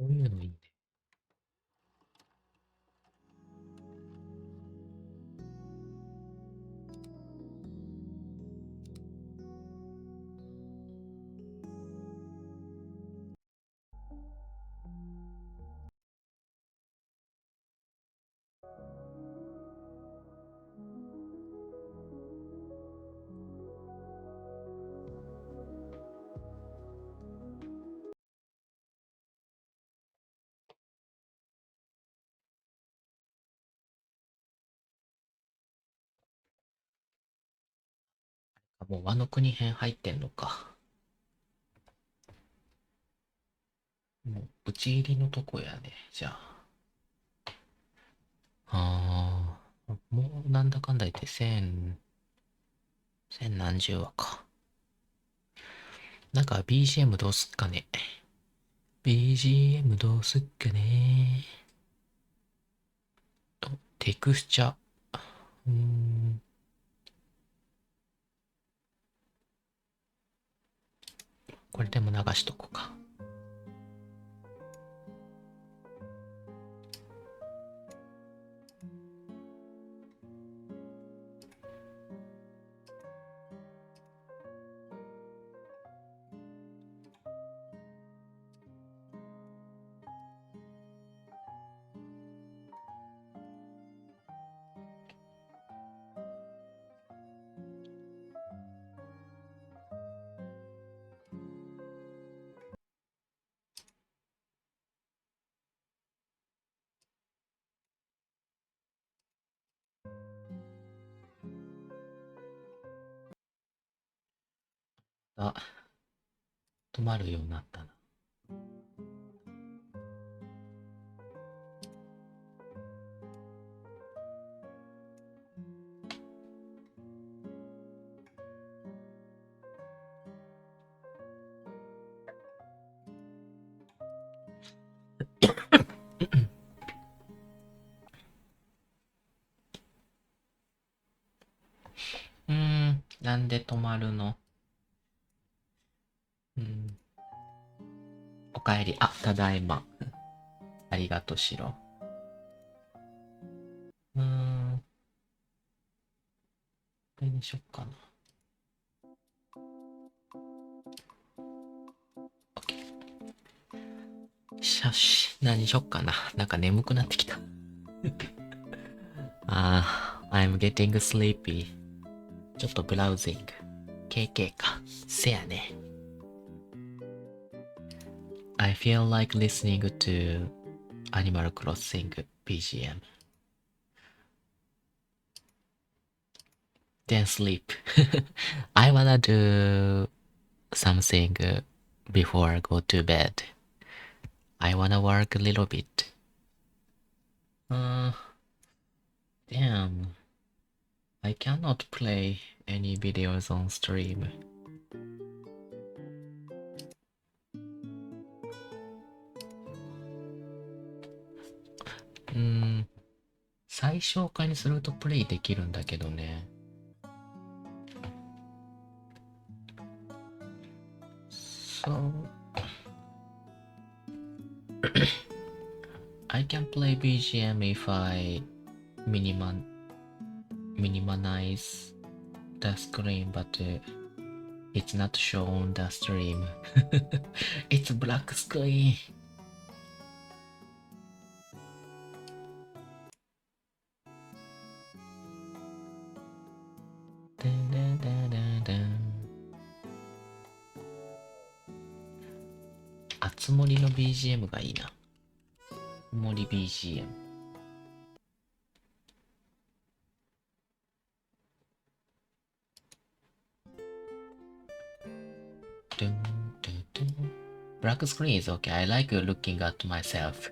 こういうのいいね。もうワノ国編入ってんのか。もう、打ち入りのとこやね。じゃあ。もうなんだかんだ言って千何十話か。なんか BGM どうすっかね。BGM どうすっかね。テクスチャ。うーん。これでも流しとこうか。あ、止まるようになったな。なんで止まるの？うん。おかえり。あ、ただいま。ありがとしろ。これにしよっかな。よし。何しよっかな。なんか眠くなってきた。I'm getting sleepy. ちょっとブラウジング。KK か。せやね。I feel like listening to Animal Crossing BGM. Then sleep. I wanna do something before I go to bed. I wanna work a little bit. Uh, damn. I cannot play any videos on stream. うーん、最小化にするとプレイできるんだけどね。So, I can play BGM if I minimize the screen, but it's not shown on the stream. It's black screen. あつ森の BGM がいいな。森 BGM。Black screen is okay. I like looking at myself.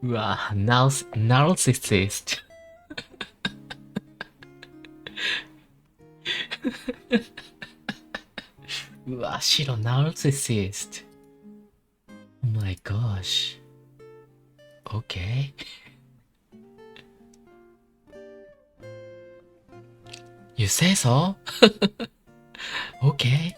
うわ、narcissist。うわ、白 narcissist。Oh my gosh. Okay. You say so? Okay.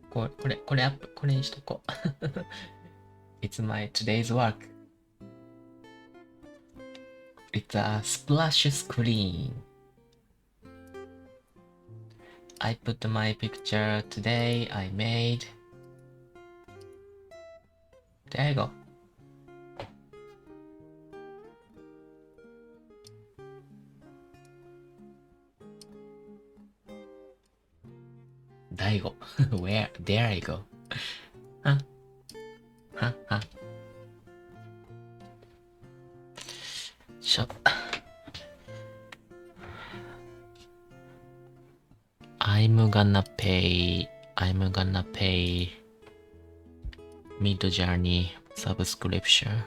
これアップ、これにしとこう。It's my today's work. It's a splash screen. I put my picture today I made. There you go. Daigo. Where? There you go. Huh? Huh? Huh? Shut. I'm gonna pay Mid Journey subscription.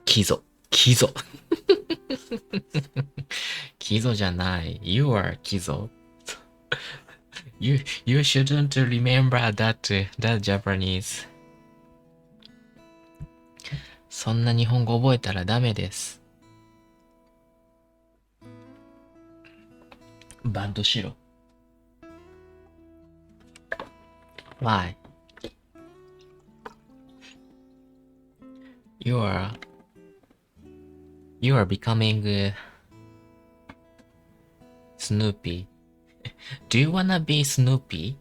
キゾキゾじゃない。You are キゾ。You shouldn't remember that Japanese. そんな日本語覚えたらダメです。バンドしろ。Why? You are becoming Snoopy. Do you wanna be Snoopy?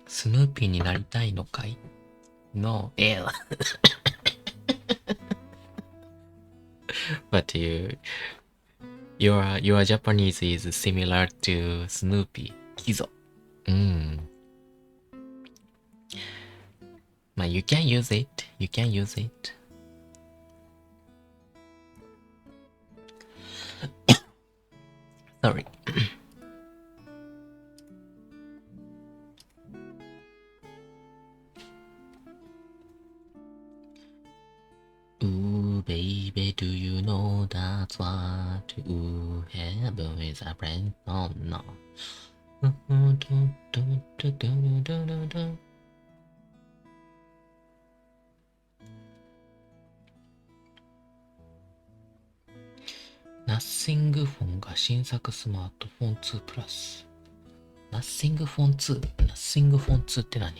スヌーピーになりたいのかい ?No. Ew. But your Japanese is similar to Snoopy. キゾ。まあ、you can use it. You can use it. sorry. Ooh, baby, do you know that's what you have with a friend? Oh, no. ナッシングフォンが新作スマートフォン2プラス。ナッシングフォン2？ナッシングフォン2って何？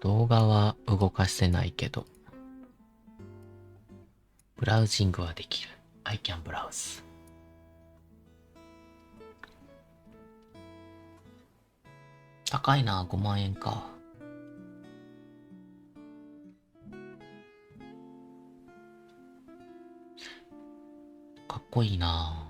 動画は動かせないけど、ブラウジングはできる。I can browse。高いな、5万円か。かっこいいな。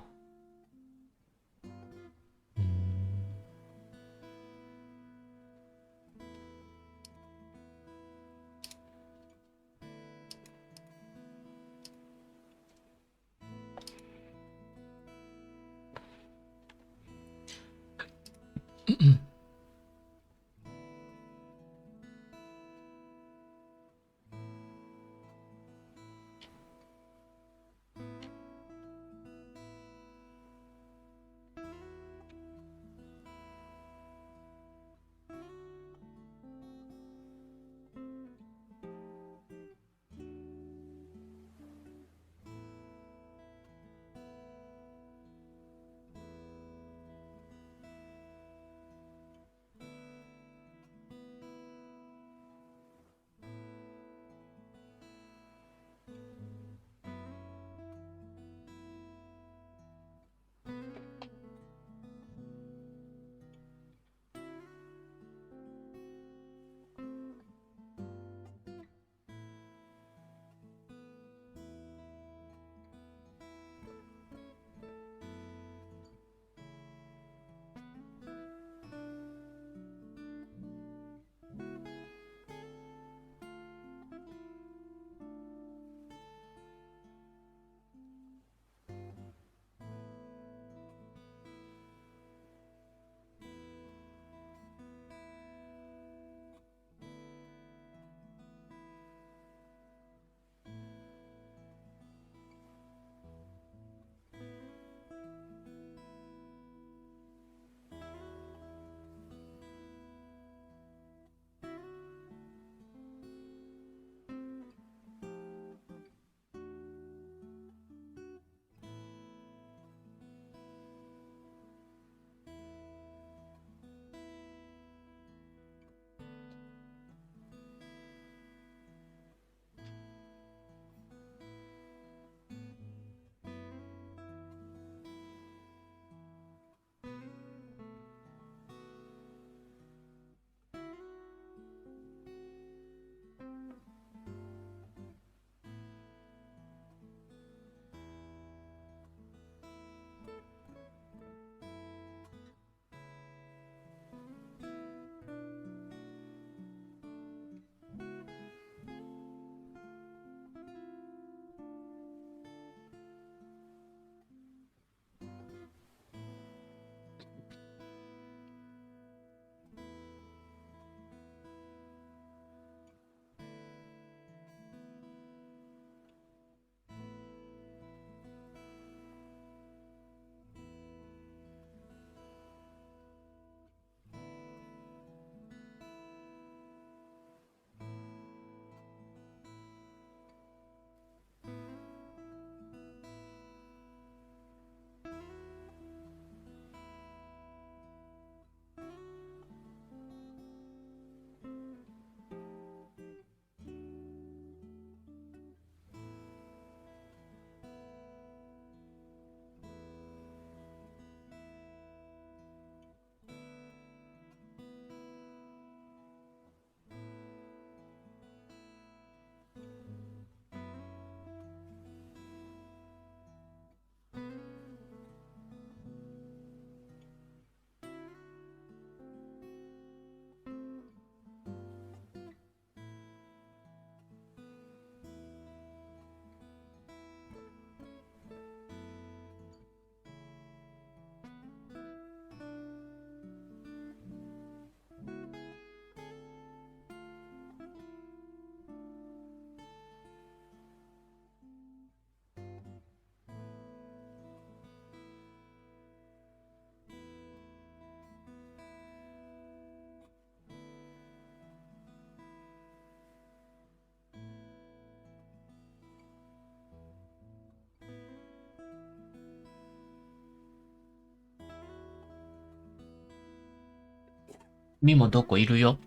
みもどこいるよ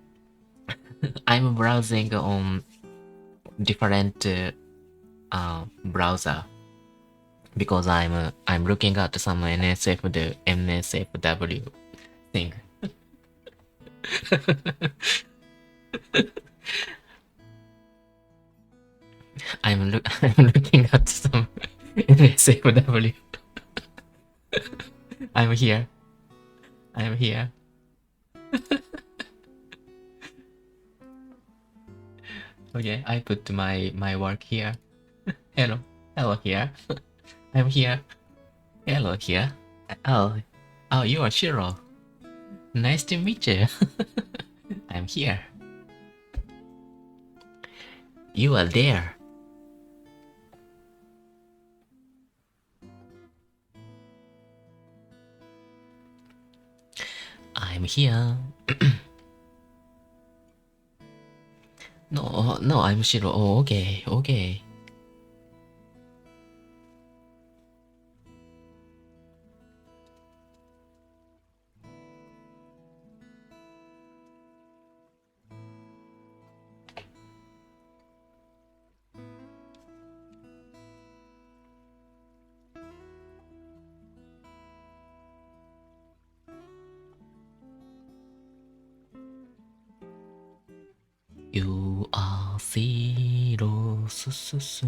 I'm browsing on different browser because I'm looking at some NSFW thing. I'm looking at some NSFW. I'm here. I'm here. Okay, I put my work here. Hello. Hello here. I'm here. Hello here. Oh, oh, you are Shiro. Nice to meet you. I'm here. You are there. I'm here. No, no, I'm Shiro. Oh, okay, okay. You are Shiro. Su.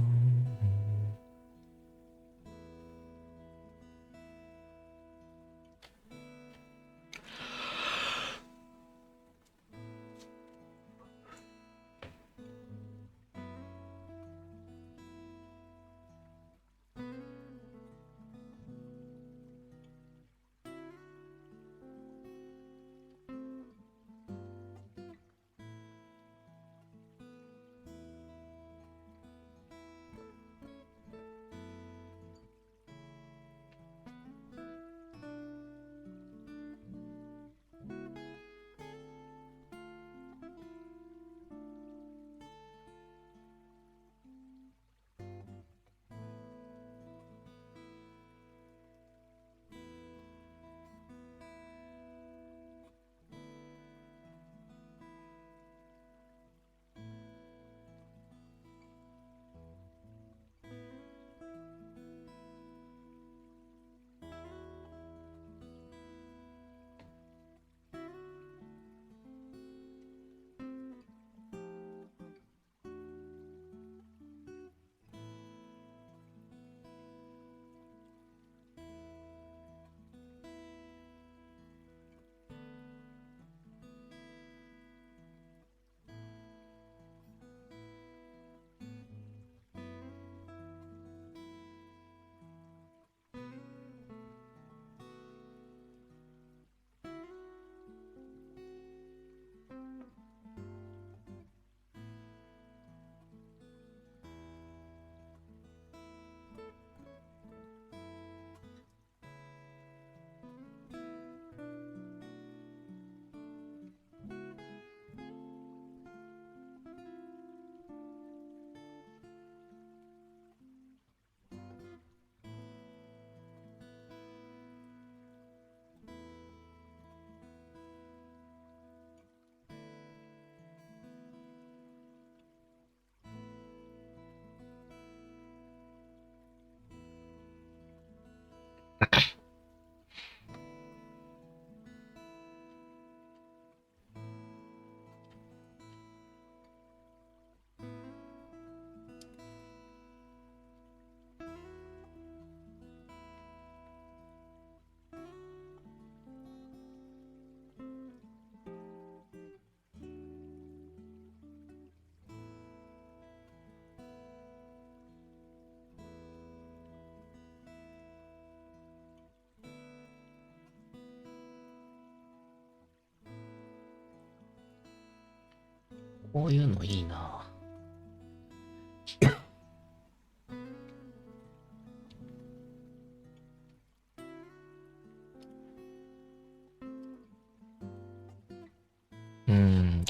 こういうのいいな。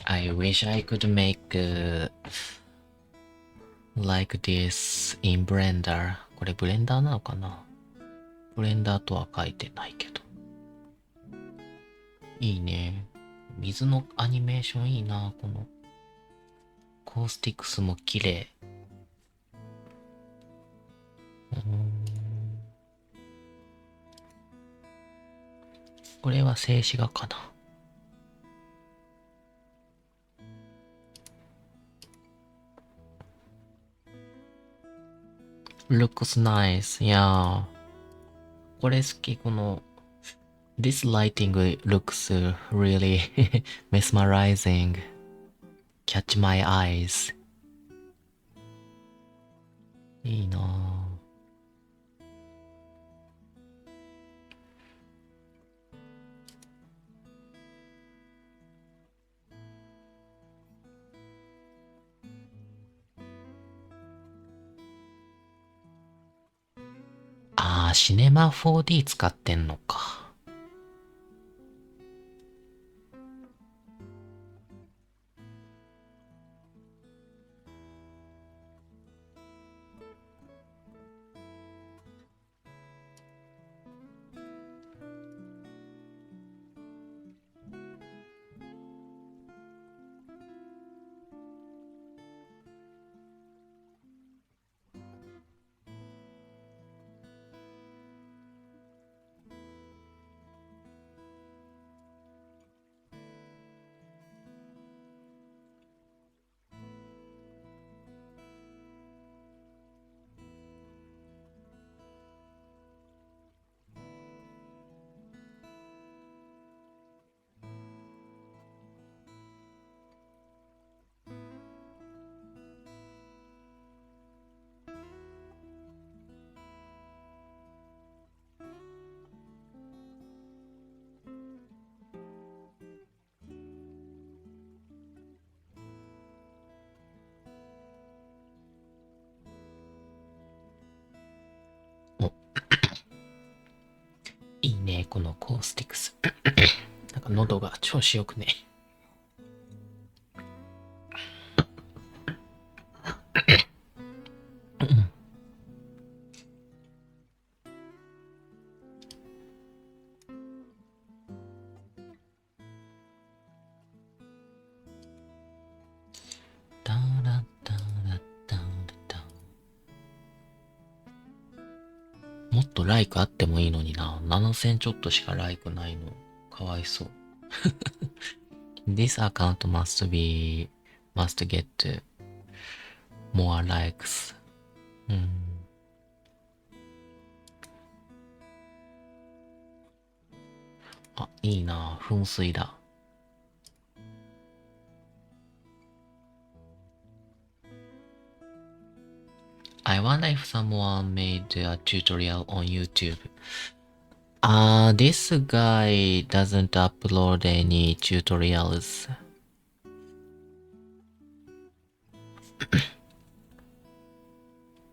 I wish I could make like this in Blender. これブレンダーなのかな？ブレンダーとは書いてないけど。いいね。水のアニメーションいいな。このコースティクスも綺麗。これは静止画かな。Looks nice. Yeah. これ好き。この This lighting looks really mesmerizing. Catch my eyes. いいなぁ。シネマ 4D 使ってんのか。いいね、このコースティクス。なんか喉が調子よくね。もっとライクあってもいいのにな。7000ちょっとしかライクないの。かわいそう。This account must get more likes. あ、いいな。噴水だ。I wonder if someone made a tutorial on YouTube. This guy doesn't upload any tutorials.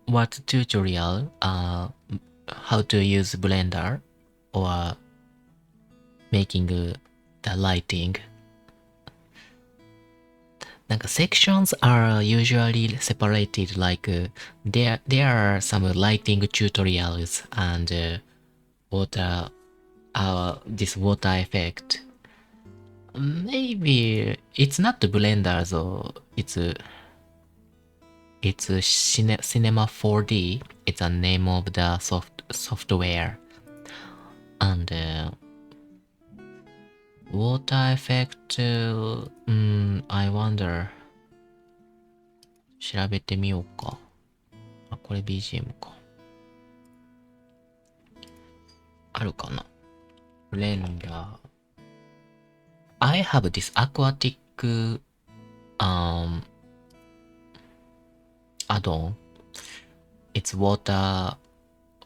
What tutorial? How to use Blender or making the lighting. なんか sections are usually separated like there are some lighting tutorials and water this water effect. Maybe it's not Blender though. It's Cinema 4D. It's a name of the software. And water effect, I wonder. 調べてみようか。あ、これ BGM か。あるかな。Blender. I have this aquatic add-on. It's water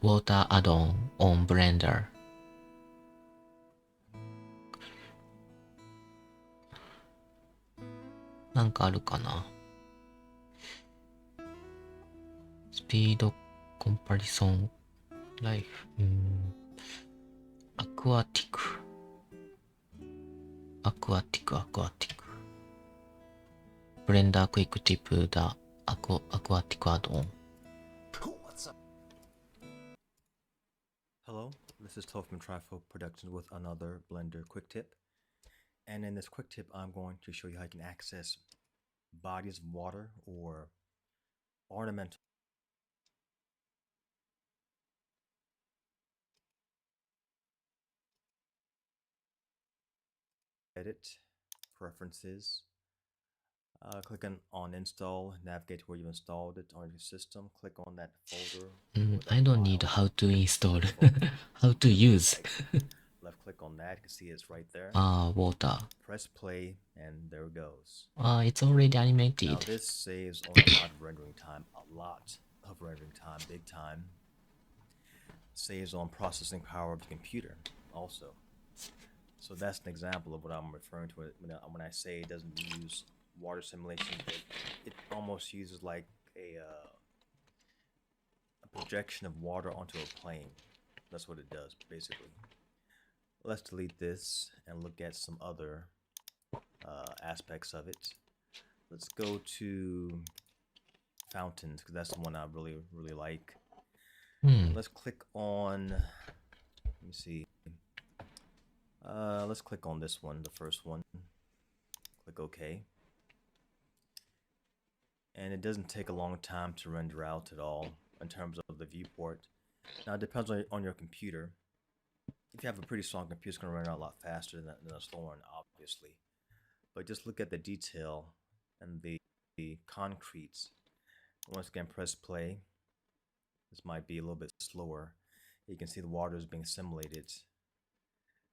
add-on on Blender. なんかあるかな。スピードコンパリソンライフ。アクアティク。ブレンダークイックティップだ。アクアティクアドオン。Hello, this is Tofman Trifo Production with another Blender quick tip. And in this quick tip, I'm going to show you how you can access bodies of water or ornamental edit preferences. Click on install, navigate to where you installed it on your system, click on that folder. I don't need how to install. How to use. Left click on that, you can see it's right there. Water. Press play, and there it goes. It's already animated. Now this saves on a lot of rendering time, big time. Saves on processing power of the computer also. So that's an example of what I'm referring to when I say it doesn't use water simulation. It almost uses like a projection of water onto a plane. That's what it does, basically. Let's delete this and look at some other aspects of it. Let's go to fountains, because that's the one I really like. Let's click on, let me see. Let's click on this one, the first one. Click OK. And it doesn't take a long time to render out at all in terms of the viewport. Now it depends on your computer. If you have a pretty strong computer, it's going to render out a lot faster than a slower one, obviously. But just look at the detail and the concretes. Once again, press play. This might be a little bit slower. You can see the water is being simulated.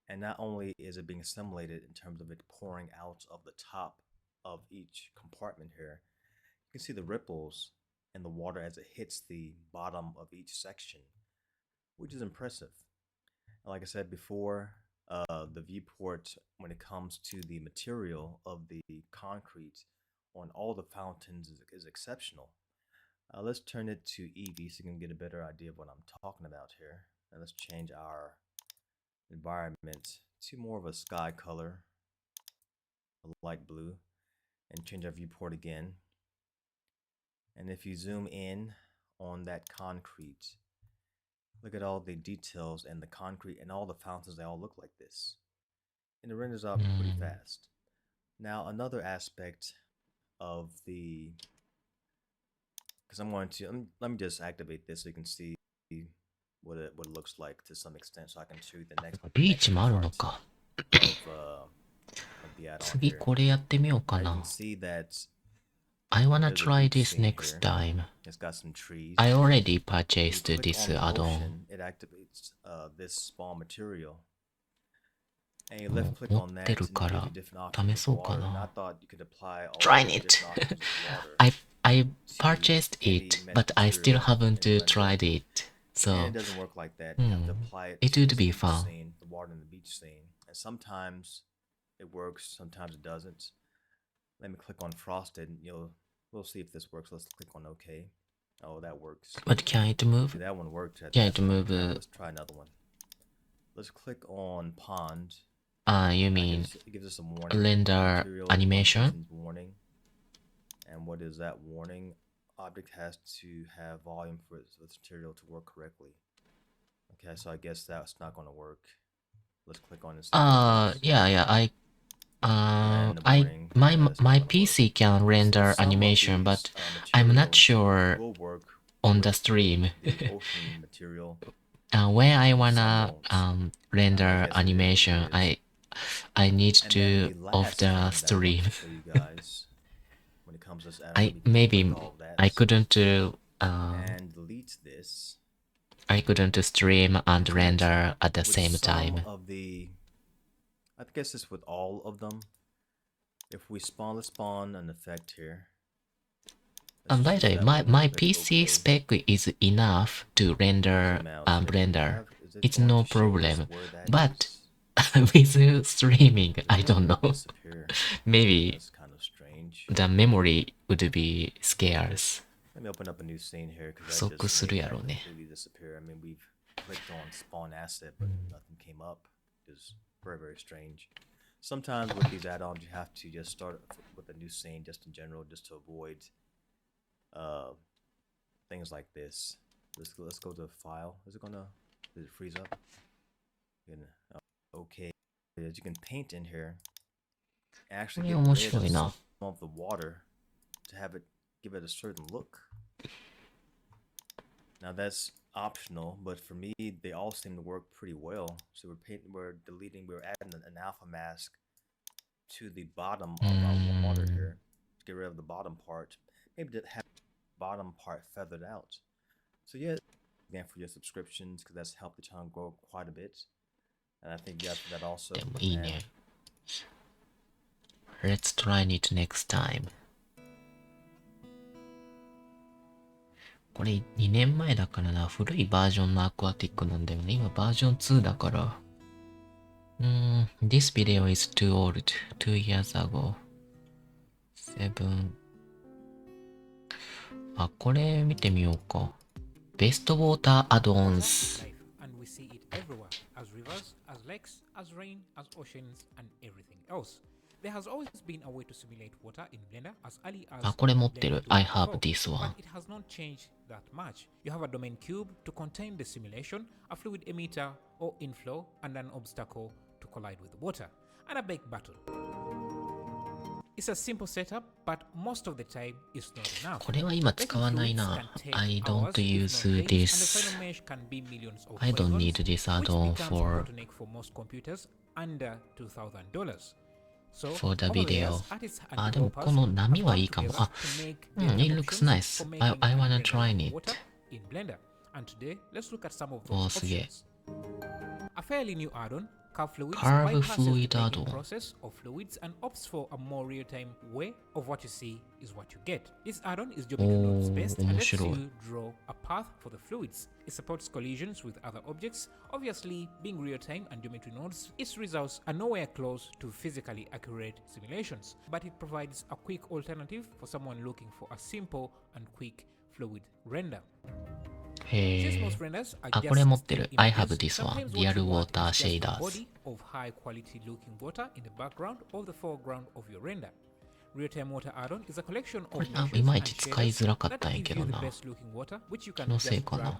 And not only is it being assimilated in terms of it pouring out of the top of each compartment here, you can see the ripples in the water as it hits the bottom of each section, which is impressive. And like I said before, the viewport when it comes to the material of the concrete on all the fountains is exceptional. Let's turn it to Eevee so you can get a better idea of what I'm talking about here. And let's change our environment to more of a sky color, a light blue, and change our viewport again. And if you zoom in on that concrete, look at all the details and the concrete and all the fountains, they all look like this. And it renders out pretty fast. Now another aspect of the, because I'm going to, let me just activate this so you can see what it looks like to some extent, so I can show you the next part of the add-on 次 here. これやってみようか You な can see that I wanna there's a try beach this scene next here. time. It's got some trees. I already When you purchased click this on the add-on. ocean, it activates this spawn material. And you left click on that and it gives you different options of water. And I thought you could apply all Trying the it. different options of water. I purchased any it, mesh but I still material haven't in Blender. tried it. And So it doesn't work like that. You have to apply it it to would this be beach fun. scene, the water in the beach scene. And sometimes it works, sometimes it doesn't. Let me click on frosted and we'll see if this works. Let's click on OK. Oh, that works. But can it move? See, that one worked at Can that it move? point. Now, let's try another one. Let's click on pond. You mean it gives us a warning. render animation? Warning. And what is that warning? Object has to have volume for its material to work correctly. Okay, so I guess that's not going to work. Let's click on this. Yeah. My PC can render animation, but I'm not sure on the stream. When I wanna render animation, I need to off the stream. Maybe I couldn't delete this. I couldn't stream and render at the same time. I guess this with all of them. If we let's spawn an effect here. And by the way, my PC spec is enough to render Blender. It's no problem. But with streaming, I don't know. Maybe the memory would be scarce. Let me open up a new scene here because I just made that completely disappear. I mean, we've clicked on spawn asset, but nothing came up. It's very strange. Sometimes with these add-ons, you have to just start with a new scene, just in general, just to avoid things like this. Let's go to file. Did it freeze up? Okay. As you can paint in here, and こ actually れ get 面 rid 白 of いな。 some of the water to have it give it a certain look. Now that's optional, but for me, they all seem to work pretty well. So we're adding an alpha mask to the bottom うー of our water ん。 here to get rid of the bottom part. Maybe to have the bottom part feathered out. So yeah, again for your subscriptions because that's helped the channel grow quite a bit. And I think yeah, for that also. でもいい And ね。Let's try it next time. これ2年前だからな。古いバージョンのアクアティックなんだよね。今バージョン2だから。This video is too old. 2 years ago. 7. あ、これ見てみようか。Best Water Add-ons. And we see it everywhere, as rivers, as lakes, as rain, as oceans, and everything else. There has always been a way to simulate water in Blender as early as あ、これ持ってる。I Blender have 2.4, this one. but it has not changed that much. You have a domain cube to contain the simulation, a fluid emitter or inflow, and an obstacle to collide with water, and a bake button. It's a simple setup, but most of the time it's not enough. これは今使わないな。I don't use this. I don't need this add-on for the video. あ、でもこの波はいいかも。あ、it looks nice. I wanna try it. おー、すげえ。A fairly new add-on, Curve Curve bypasses fluid the making add-on. process of fluids and opts for a more real-time way of what you see is what you get. This add-on is geometry nodes based and lets you draw a path for the fluids. It supports collisions with other objects. Obviously, being real-time and geometry nodes, its results are nowhere close to physically accurate simulations, but it provides a quick alternative for someone looking for a simple and quick fluid render. へえ。あ、これ持ってる。I have this one. Real Water Shaders.これいまいち使いづらかったんやけどな。気のせいかな。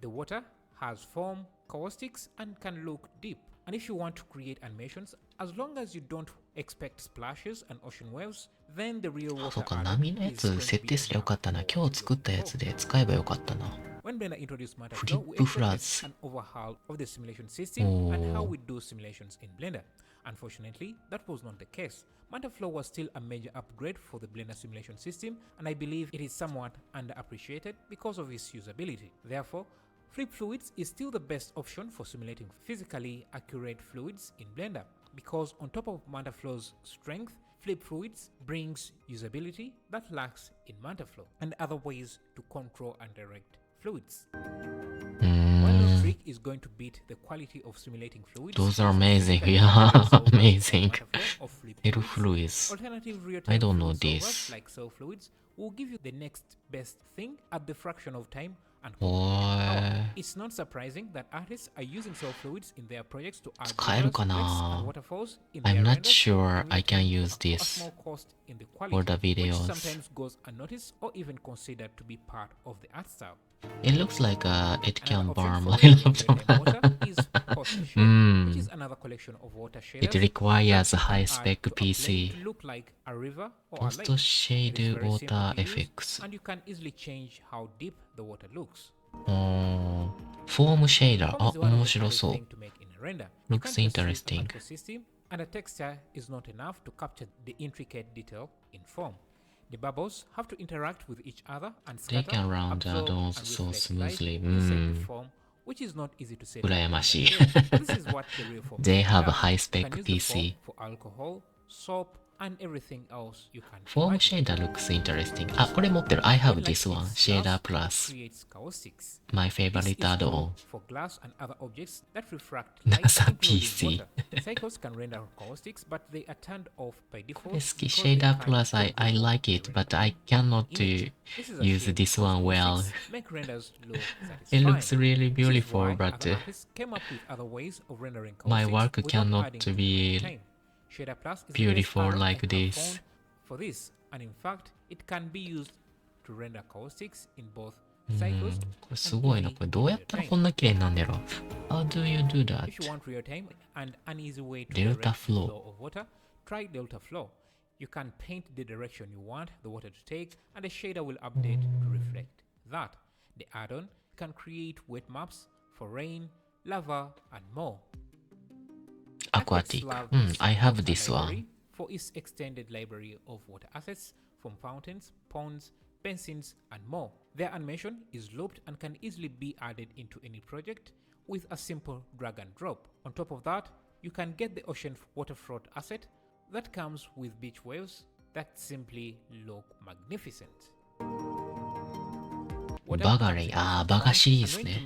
The water has foam, caustics, and can look deep. And if you want to create animations, as long as you don't expect splashes and ocean waves, then the real あ、そう water か、 add-on 波のや is つ going to 設 be 定すりゃよかったな。今日作ったやつで使えばよかったな。When Blender introduced Matter フリ Flow, ッ we プフラ expected ズ。an overhaul of the simulation system and how we do simulations in Blender. Unfortunately, that was not the case. Matter Flow was still a major upgrade for the Blender simulation system, and I believe it is somewhat underappreciated because of its usability. Therefore, Flip Fluids is still the best option for simulating physically accurate fluids in Blender, because on top of Matterflow's strength, Flip Fluids brings usability that lacks in Matterflow and other ways to control and direct fluids. While no trick is going to beat the quality of simulating fluids, Those are amazing. physically Yeah, accurate solvers amazing. like Matterflow or Flip Air Fluids. fluids. Alternative I real-time don't know fluid solvers this. like Cell Fluids will give you the next best thing at the fraction of time and お power. ーい。 It's not surprising that artists are using cell fluids in their projects to add 使える rivers, か lakes, な and waterfalls in I'm their not renders, sure and I can retain use a this small cost in the for quality, the which videos. sometimes goes unnoticed or even considered to be part of the art style. It looks like it can Another option burn for my rendering laptop. real-time water is Poster Shade, which is another collection of water shaders It requires a that you can add high-spec to a plane PC. to look like a river or a lake. Post shade It is very simple water to use, effects. and you can easily change how deep the water looks. おー。フォームシェイダー。 Form あ、 is one of 面 the 白 hardest そう。 thing to make in a render. You Looks can't just use a interesting. macro system, and a texture is not enough to capture the intricate detail in form. The bubbles have to interact with each other and They scatter, can run the absorb, add-ons and so reflect light smoothly. inside the form, which is not easy to set up 羨ま on しい。 the scale. But this is what the real form They is have a about. You high-spec can use the form PC. for alcohol, soap, and everything else you can フォーム imagine. シェイダー looks interesting. あ、これ持ってる。I have When light this one. hits Shader glass, Plus. it creates caustics. My This favorite is cool add-on. for glass and other objects that refract light, NASA including PC. water. Cycles can render caustics, but they are turned off by こ default れ好き。 because they Shader can't Plus, I override like the it, render but I cannot image. This is a use shame this because one well. caustics make renders look It satisfying. looks really This is beautiful, why but other artists came up with other ways of rendering my caustics work without cannot adding too be much time. Shader Plus is the best beautiful add-on like I have this. found for this, and in fact, it can be used to render caustics in both cycles, これすごいな。これどうやったらこんな綺麗になんだろう。How do you do that? If you want real time and an easy way to Delta direct the flow. flow of water, try delta flow. You can paint the direction you want the water to take, and the shader will update to reflect that. The add-on can create wet maps for rain, lava, and more. Aquatic. Lab I have water this one. library for its extended library of water assets from fountains, ponds, basins, and more. Their animation is looped and can easily be added into any project with a simple drag and drop. On top of that, you can get the ocean waterfront asset that comes with beach waves that simply look magnificent. Bagare. バガシリーズね。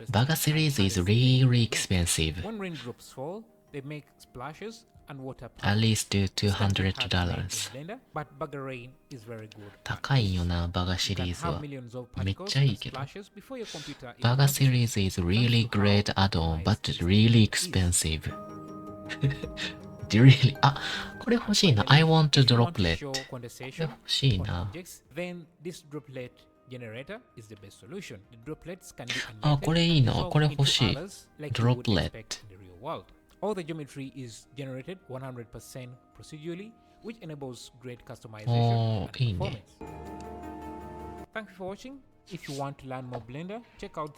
バガシリーズ is really expensive. When raindrops fall, they make splashes and water At least $200. But Bagger Rain is very good. 高いよな、バガシリーズは。めっちゃいいけど。ババガシリーズ is really great add-on, but really expensive. Really? これ欲しいな。I want a droplet. これ欲しいな。Then this droplet generator is the best solution. The droplets can be これいいな。これ欲しい。Droplet. All the geometry is generated 100% procedurally, which enables great customization and performance. Thank you for watching. If you want to learn more Blender, check out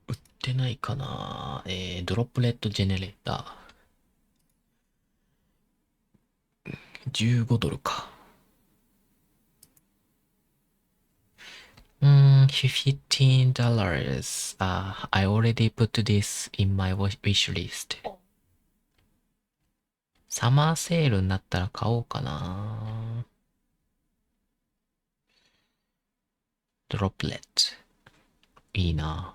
売ってないかな。ドロップレットジェネレーター。$15か。$15. I already put this in my wish list. サマーセールになったら買おうかな。ドロップレット。いいな。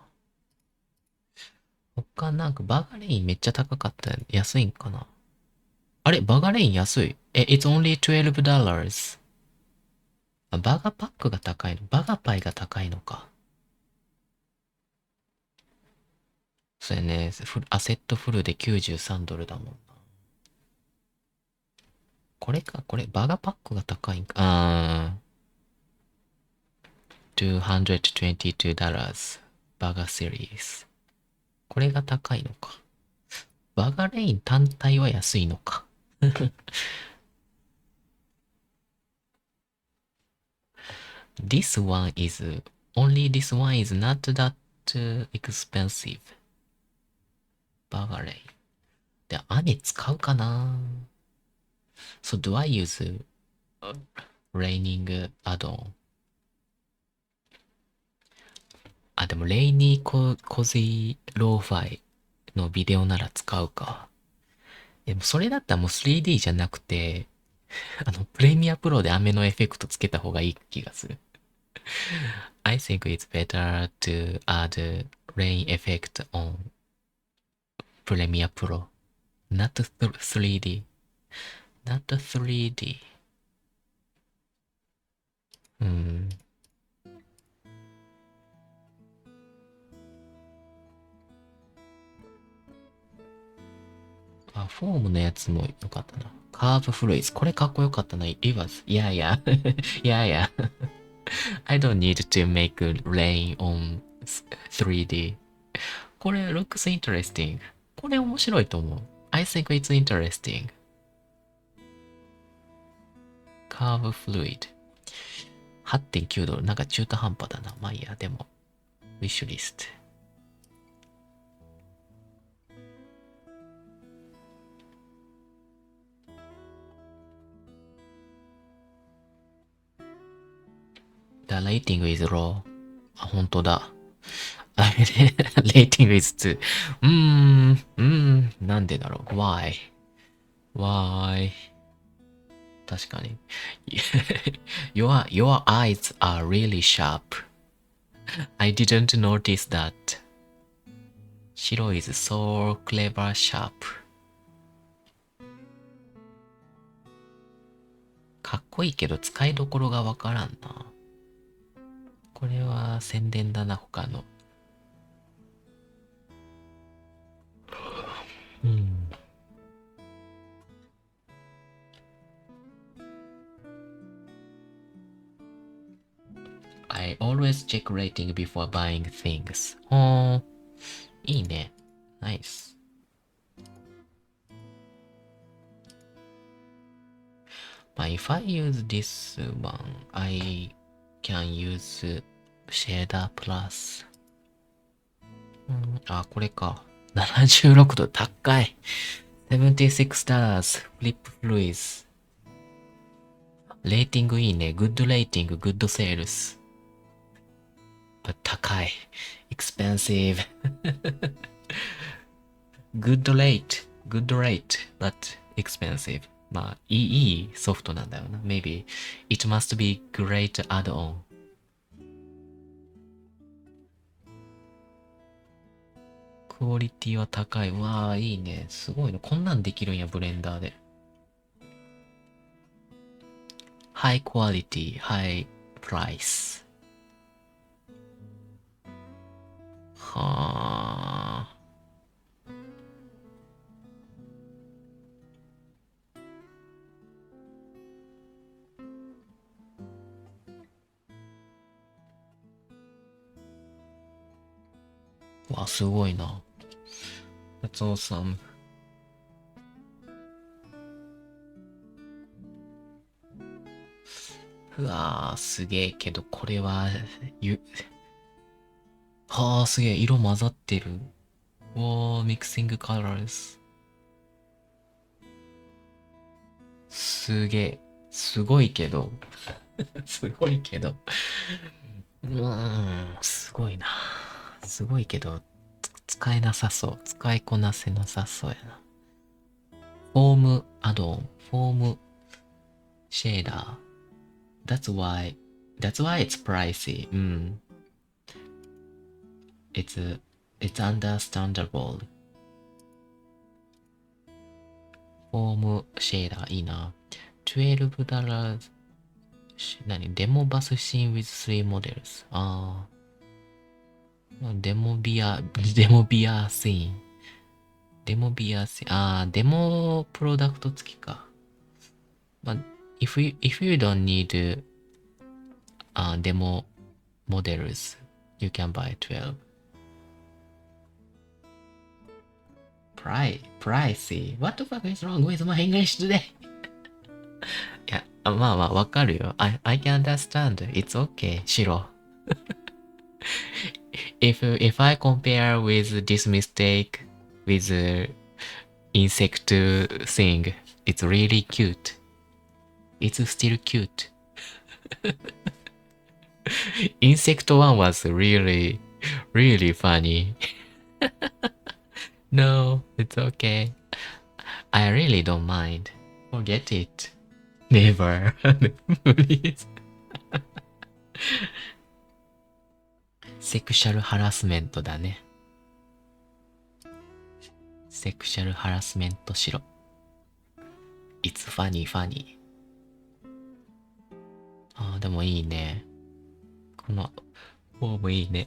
他なんかバガレインめっちゃ高かった。安いんかな。あれバガレイン安い。It's only $12. バガパックが高いの。バガパイが高いのか。そうやね。アセットフルで$93だもんな。これか。これ、バガパックが高いんか。$222。バガシリーズ。これが高いのか。バガレイン単体は安いのか。This one is, only this one is not that expensive. バガレイン。で、雨使うかな。So do I use raining add-on? でも、レイニーコズイローファイのビデオなら使うか。でも、それだったらもう 3D じゃなくて、プレミアプロで雨のエフェクトつけた方がいい気がする。I think it's better to add rain effect on Premiere Pro. Not 3D. Not 3D. フォームのやつも良かったな。カーブフルイズ。これかっこよかったな。It was. Yeah. I don't need to make rain on 3D. これ looks interesting. これ面白いと思う。I think it's interesting. Curve fluid. $8.9。なんか中途半端だな。まあいいや、でも。wish list。The rating is low. 本当だ。rating is 2。なんでだろう。Why? 確かに。your eyes are really sharp. I didn't notice that. 白 is so clever sharp. かっこいいけど使いどころがわからんな。これは宣伝だな、他の。I always check rating before buying things. ほー、いいね。Nice. If I use this one, I can use shader plus. あ、これか。76度高い。$76 flip fluids。レーティングいいね。Good rating, good sales. But 高い。expensive. good rate, but expensive. まあ、いいソフトなんだよな。Maybe it must be great add-on. クオリティは高い。わあ、いいね。すごいね。こんなんできるんや、ブレンダーで。High quality, high price. はあ。わあ、すごいな。That's awesome. うわあ、すげえけど、これは、はあ、すげえ、色混ざってる。わあ、mixing colors。すげえ、すごいけど、すごいけど、すごいな。すごいけど、使えなさそう。使いこなせなさそうやな。フォームアドオン、フォームシェーダー。That's why it's pricey. It's understandable. フォームシェーダーいいな。$12。何デモバスシーン with 3 models。ああ。デモビアシーン。デモプロダクト付きか。まあ、if you don't need demo models, you can buy 12. Pricey. What the fuck is wrong with my English today? いや、まあまあ、わかるよ。I can understand. It's okay, 白。if I compare with this mistake with insect thing, it's really cute. It's still cute. Insect one was really, really funny. No, it's okay. I really don't mind. Forget it. Never. Please. セクシャルハラスメントだね。セクシャルハラスメントしろ。It's funny, funny. ああ、でもいいね。このフォームいいね。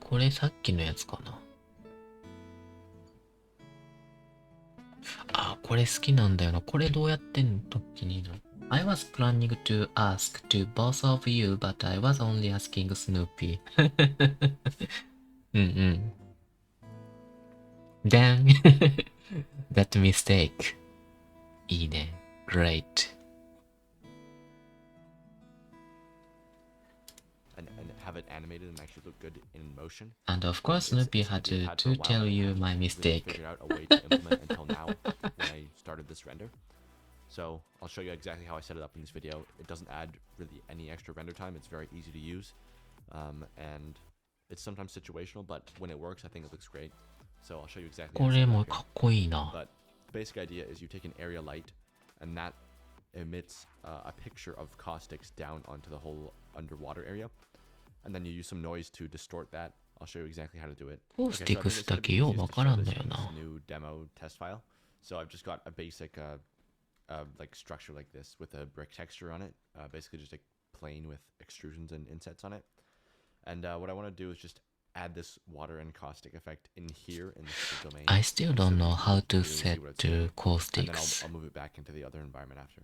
これさっきのやつかな。あ、これ好きなんだよな。これどうやってんの時にな。I was planning to ask to both of you, but I was only asking Snoopy. うんうん。Then, that mistake. いいね。Great. And have it animated and actually look good in motion. And of course, Snoopy had to tell you my mistake. Figured out a way to implement until now when I started this render. So I'll show you exactly how I set it up in this video. It doesn't add really any extra render time. It's very easy to use. And it's sometimes situational, but when it works, I think it looks great. So I'll show you exactly how こ I れ set it も up か here. っこいいな。 But the basic idea is you take an area light and that emits a picture of caustics down onto the whole underwater area. and then you use some noise to distort that. I'll show you exactly how to do it. コースティクスだけようわからんのよな。 new demo test file. So I've just got a basic like structure like this with a brick texture on it. Basically just a plane with extrusions and insets on it. And what I want to do is just add this water and caustic effect in here in this domain. I still don't know how to set the And then caustics. I'll move it back into the other environment after.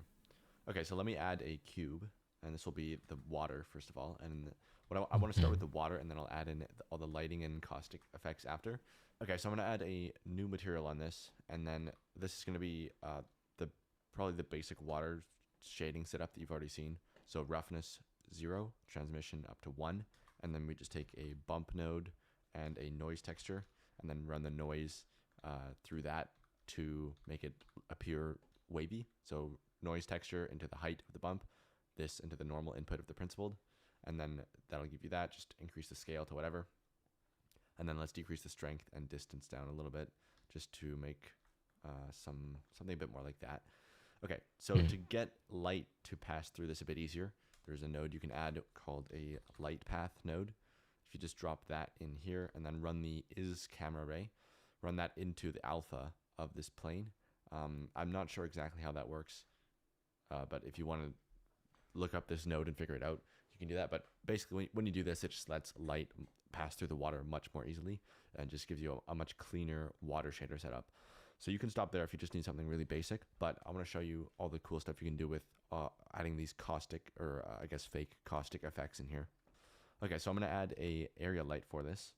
Okay, so let me add a cube, and this will be the water first of all. And what I want to start with the water, and then I'll add in all the lighting and caustic effects after. Okay, so I'm going to add a new material on this, and then this is going to be probably the basic water shading setup that you've already seen. So roughness 0, transmission up to 1, and then we just take a bump node and a noise texture, and then run the noise through that to make it appear wavy. So noise texture into the height of the bump, this into the normal input of the principled, and then that'll give you that. Just increase the scale to whatever, and then let's decrease the strength and distance down a little bit just to make something a bit more like that. Okay, so to get light to pass through this a bit easier, there's a node you can add called a light path node. If you just drop that in here and then run the is camera ray, run that into the alpha of this plane. I'm not sure exactly how that works, but if you want to look up this node and figure it out, you can do that. But basically, when you do this, it just lets light pass through the water much more easily and just gives you a much cleaner water shader setup. So you can stop there if you just need something really basic, but I want to show you all the cool stuff you can do with adding these caustic, or I guess fake caustic effects in here. Okay, so I'm going to add a area light for this,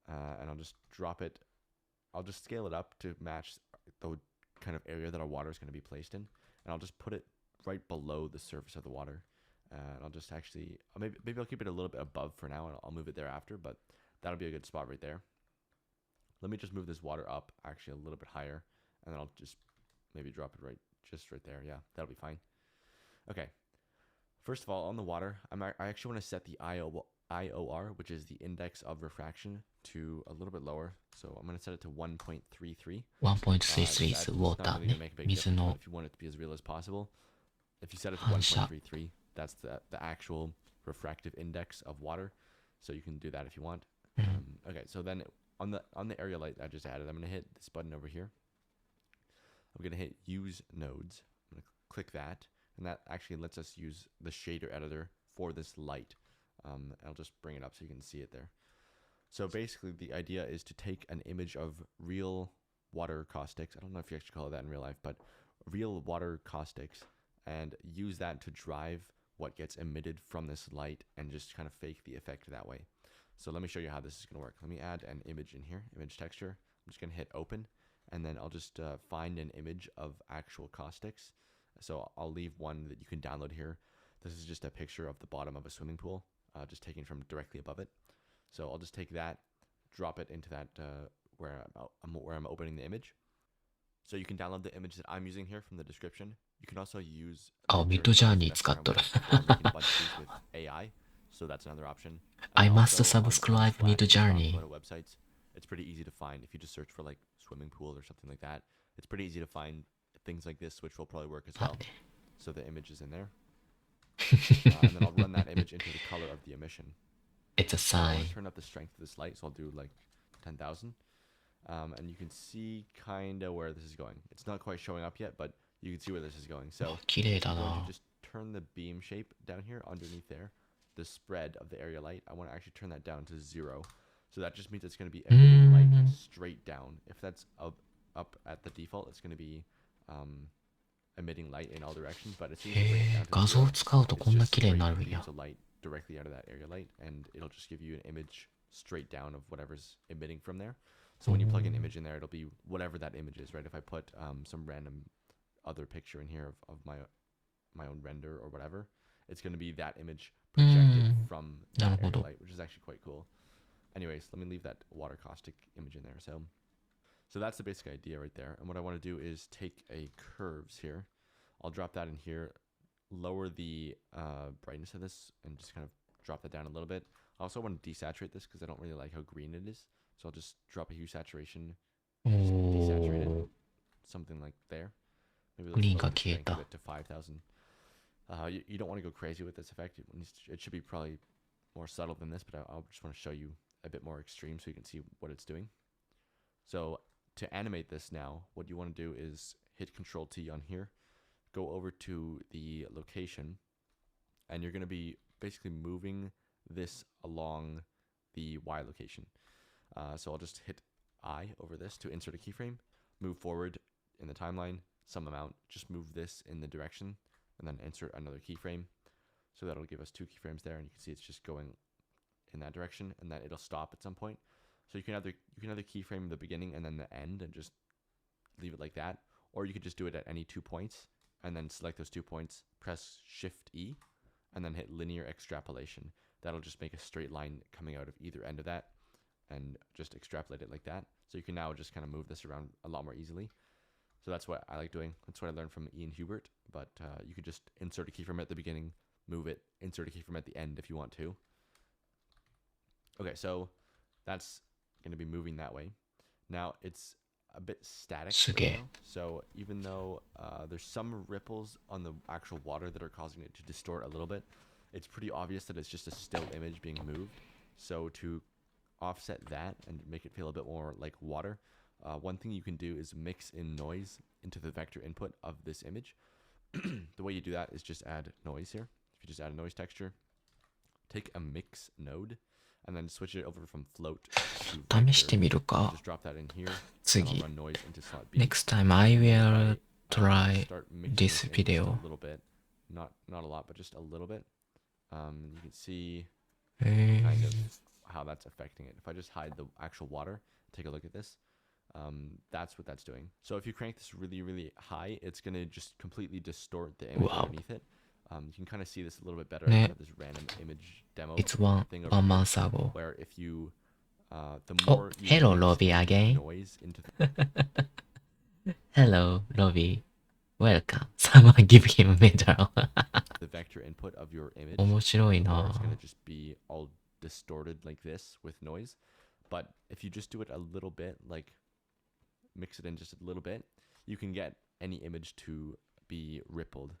and I'll just drop it. I'll just scale it up to match the kind of area that our water is going to be placed in, and I'll just put it right below the surface of the water. And I'll just actually, maybe I'll keep it a little bit above for now, and I'll move it there after, but that'll be a good spot right there. Let me just move this water up actually a little bit higher, and then I'll just maybe drop it just right there. Yeah, that'll be fine. Okay. First of all, on the water, I actually want to set the IOR, which is the index of refraction, to a little bit lower. So I'm going to set it to 1.33. 1.33 is water ね。水の If you want it to be as real as possible, if you set it to 反射。 1.33, that's the actual refractive index of water. So you can do that if you want. Okay, so then on the area light I just added, I'm going to hit this button over here. I'm going to hit use nodes. I'm going to click that, and that actually lets us use the shader editor for this light. I'll just bring it up so you can see it there. So basically the idea is to take an image of real water caustics. I don't know if you actually call it that in real life, but real water caustics, and use that to drive what gets emitted from this light and just kind of fake the effect that way. So let me show you how this is going to work. Let me add an image in here, image texture. I'm just going to hit open, and then I'll just find an image of actual caustics. So I'll leave one that you can download here. This is just a picture of the bottom of a swimming pool, just taken from directly above it. So I'll just take that, drop it into that where I'm opening the image. So you can download the image that I'm using here from the description. You can also use あ、ミッドジャーニー使っとる。with AI. So that's another option. I And must also on subscribe Slack, Mid Journey. on websites, it's pretty easy to find. If you just search for like swimming pool or something like that, it's pretty easy to find things like this, which will probably work as well. So the image is in there. And then I'll run that image into the color of the emission. It's a I want sign. to turn up the strength of this light, so I'll do like 10,000. And you can see kind of where this is going. It's not quite showing up yet, but you can see where this is going. So 綺麗だ I'm going な to。just turn the beam shape down here underneath there. The spread of the area light, I want to actually turn that down to 0. So that just means it's going to be emitting light straight down. If that's up at the default, it's going to be emitting light in all directions. But as soon as you bring it へ down え、 to 画 0, 像を使うと it's こんな just 綺麗に straight なるんや。 beams of light directly out of that area light, and it'll just give you an image straight down of whatever's emitting from there. So when you plug an image in there, it'll be whatever that image is, right? If I put some random other picture in here of my own render or whatever, it's going to be that image projected from that area light, which is actually quite cool. Anyways, let me leave that water caustic image in there. So that's the basic idea right there. And what I want to do is take a curves here. I'll drop that in here, lower the brightness of this, and just kind of drop that down a little bit. I also want to desaturate this because I don't really like how green it is. So I'll just drop a hue saturation, just desaturate it, something like there. Maybe let's Green lower got the strength of消えた。it to 5,000. You don't want to go crazy with this effect. It should be probably more subtle than this, but I'll just want to show you a bit more extreme so you can see what it's doing. So to animate this now, what you want to do is hit Control T on here, go over to the location, and you're going to be basically moving this along the Y location. So I'll just hit I over this to insert a keyframe, move forward in the timeline, some amount, just move this in the direction, and then insert another keyframe. So that'll give us 2 keyframes there, and you can see it's just going in that direction, and then it'll stop at some point. So you can either keyframe the beginning and then the end and just leave it like that, or you could just do it at any 2 points, and then select those 2 points, press Shift E, and then hit linear extrapolation. That'll just make a straight line coming out of either end of that, and just extrapolate it like that. So you can now just kind of move this around a lot more easily. So that's what I like doing. That's what I learned from Ian Hubert, but you could just insert a keyframe at the beginning, move it, insert a keyframe at the end if you want to. Okay, so that's going to be moving that way. Now it's a bit static right now. So even though there's some ripples on the actual water that are causing it to distort a little bit, it's pretty obvious that it's just a still image being moved. So to offset that and make it feel a bit more like water, one thing you can do is mix in noise into the vector input of this image. The way you do that is just add noise here. If you just add a noise texture, take a mix node, and then switch it over from float to 試してみるか。 just drop that in here. 次。 I'll run noise into slot B. Next time I will I try start mixing this in just video. a little bit, not a lot, but just a little bit. You can see へー kind of how that's affecting it. If I just hide the actual water, take a look at this. That's what that's doing. So if you crank this really, really high, it's going to just completely distort the image Wow. underneath it. You can kind of see this a little bit better. Ne. I have this random image demo It's thing over one here, month ago. where if you, the Oh, more you hello, mix Robbie in again. noise into the Hello, Robbie. Welcome. Someone give him a medal. the vector input of your image, 面白い the more な it's going to just be all distorted like this with noise. But if you just do it a little bit, like mix it in just a little bit, you can get any image to be rippled.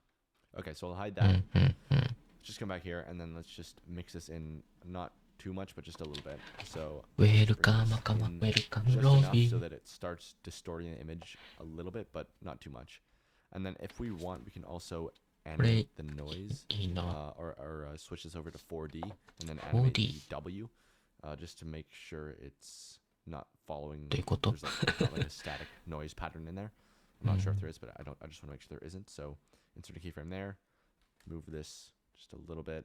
Okay, so I'll hide that. うんうんうん Just come back here, and then let's just mix this in, not too much, but just a little bit. So Welcome, bring this come on, in welcome, just enough Robbie. so that it starts distorting the image a little bit, but not too much. And then if we want, we can also animate the noise, いいな。 or switch this over to 4D, and then animate 4D. the W, just to make sure it's not following. どういうこと There's not like a static noise pattern in there. I'm not sure if there is, but I just want to make sure there isn't. So insert a keyframe there, move this just a little bit,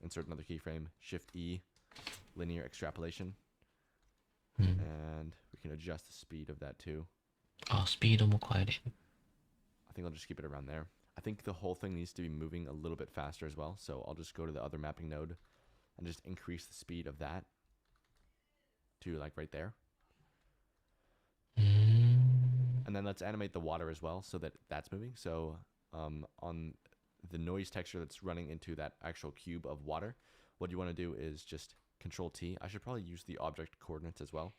insert another keyframe, Shift E, linear extrapolation, うん and we can adjust the speed of that too. あ、スピードも変えれる。 I think I'll just keep it around there. I think the whole thing needs to be moving a little bit faster as well. So I'll just go to the other mapping node and just increase the speed of that to like right there. うーん And then let's animate the water as well so that that's moving. So on the noise texture that's running into that actual cube of water, what you want to do is just Control T. I should probably use the object coordinates as well.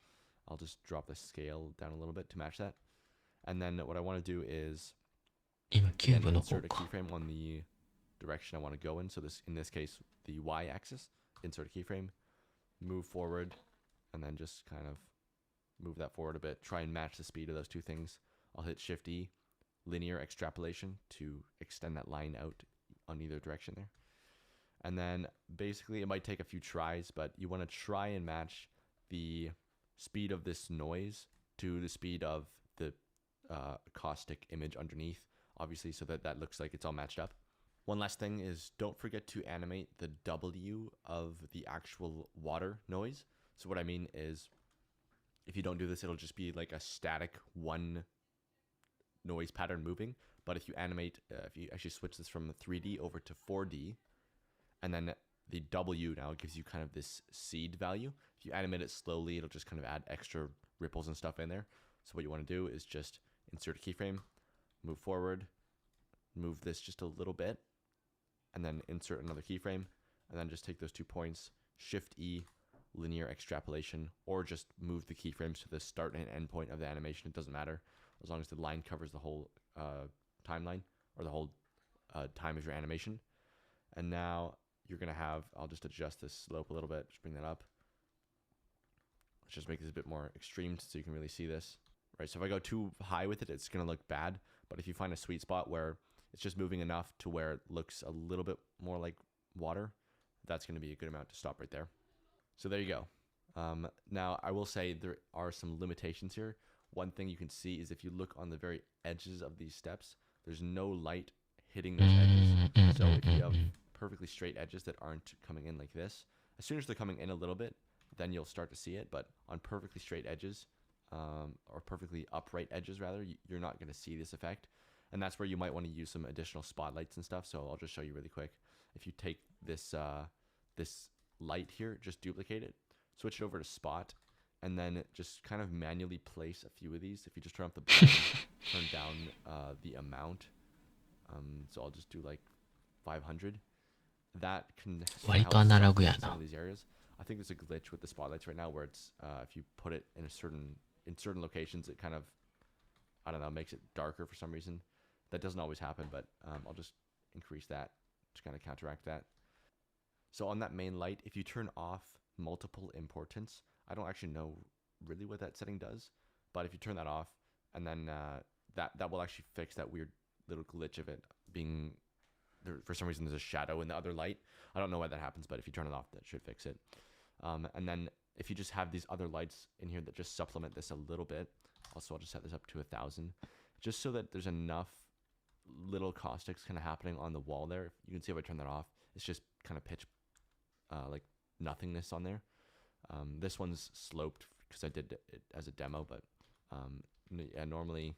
I'll just drop the scale down a little bit to match that. And then what I want to do is 今キュー again ブの方 insert a か。 keyframe on the direction I want to go in. So in this case, the Y axis. Insert a keyframe, move forward, and then just kind of move that forward a bit. Try and match the speed of those two things. I'll hit Shift E, linear extrapolation to extend that line out on either direction there. And then basically it might take a few tries, but you want to try and match the speed of this noise to the speed of the caustic image underneath, obviously, so that that looks like it's all matched up. One last thing is don't forget to animate the W of the actual water noise. So what I mean is if you don't do this, it'll just be like a static one noise pattern moving. But if you animate, if you actually switch this from 3D over to 4D, and then the W now gives you kind of this seed value. If you animate it slowly, it'll just kind of add extra ripples and stuff in there. So what you want to do is just insert a keyframe, move forward, move this just a little bit, and then insert another keyframe, and then just take those 2 points, Shift E, linear extrapolation, or just move the keyframes to the start and end point of the animation. It doesn't matter as long as the line covers the whole timeline or the whole time of your animation. And now you're going to have, I'll just adjust this slope a little bit, just bring that up. Let's just make this a bit more extreme so you can really see this, right? So if I go too high with it, it's going to look bad. But if you find a sweet spot where it's just moving enough to where it looks a little bit more like water, that's going to be a good amount to stop right there. So there you go. Now, I will say there are some limitations here. One thing you can see is if you look on the very edges of these steps, there's no light hitting those edges. So if you have perfectly straight edges that aren't coming in like this, as soon as they're coming in a little bit, then you'll start to see it. But on perfectly straight edges, or perfectly upright edges rather, you're not going to see this effect. And that's where you might want to use some additional spotlights and stuff. So I'll just show you really quick. If you take this this light here, just duplicate it, switch it over to spot, and then just kind of manually place a few of these. If you just turn up the blend, turn down the amount. So I'll just do like 500. That can help some of these areas. I think there's a glitch with the spotlights right now where it's if you put it in certain locations, it kind of, I don't know, makes it darker for some reason. That doesn't always happen, but I'll just increase that to kind of counteract that. So on that main light, if you turn off multiple importance, I don't actually know really what that setting does, but if you turn that off, and then that will actually fix that weird little glitch of it being there. For some reason, there's a shadow in the other light. I don't know why that happens, but if you turn it off, that should fix it. And then if you just have these other lights in here that just supplement this a little bit, also I'll just set this up to 1,000, just so that there's enough little caustics kind of happening on the wall there. You can see if I turn that off, it's just kind of pitch like nothingness on there. This one's sloped because I did it as a demo, but yeah, normally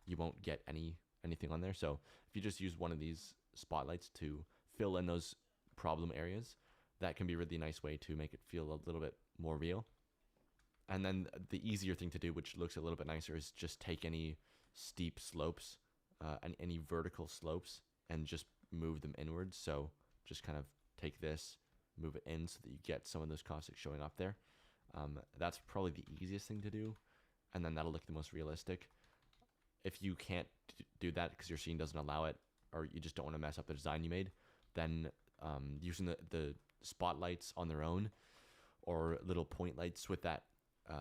you won't get anything on there. So if you just use one of these spotlights to fill in those problem areas, that can be a really nice way to make it feel a little bit more real. And then the easier thing to do, which looks a little bit nicer, is just take any steep slopes and any vertical slopes and just move them inwards. So just kind of take this, move it in so that you get some of those caustics showing up there. That's probably the easiest thing to do, and then that'll look the most realistic. If you can't do that because your scene doesn't allow it, or you just don't want to mess up the design you made, then using the spotlights on their own, or little point lights with that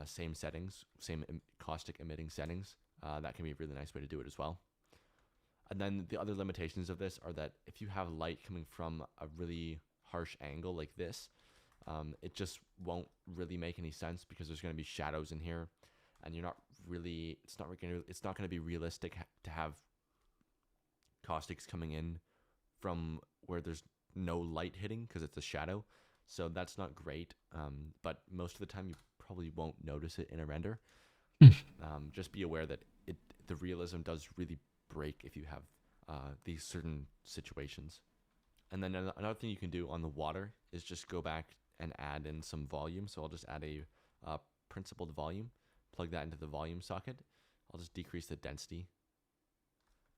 same settings, same caustic emitting settings, that can be a really nice way to do it as well. And then the other limitations of this are that if you have light coming from a really harsh angle like this, it just won't really make any sense because there's going to be shadows in here, and you're not really, it's not going to be realistic to have caustics coming in from where there's no light hitting because it's a shadow. So that's not great, but most of the time you probably won't notice it in a render. Just be aware that the realism does really break if you have these certain situations. And then another thing you can do on the water is just go back and add in some volume. So I'll just add a principled volume, plug that into the volume socket. I'll just decrease the density,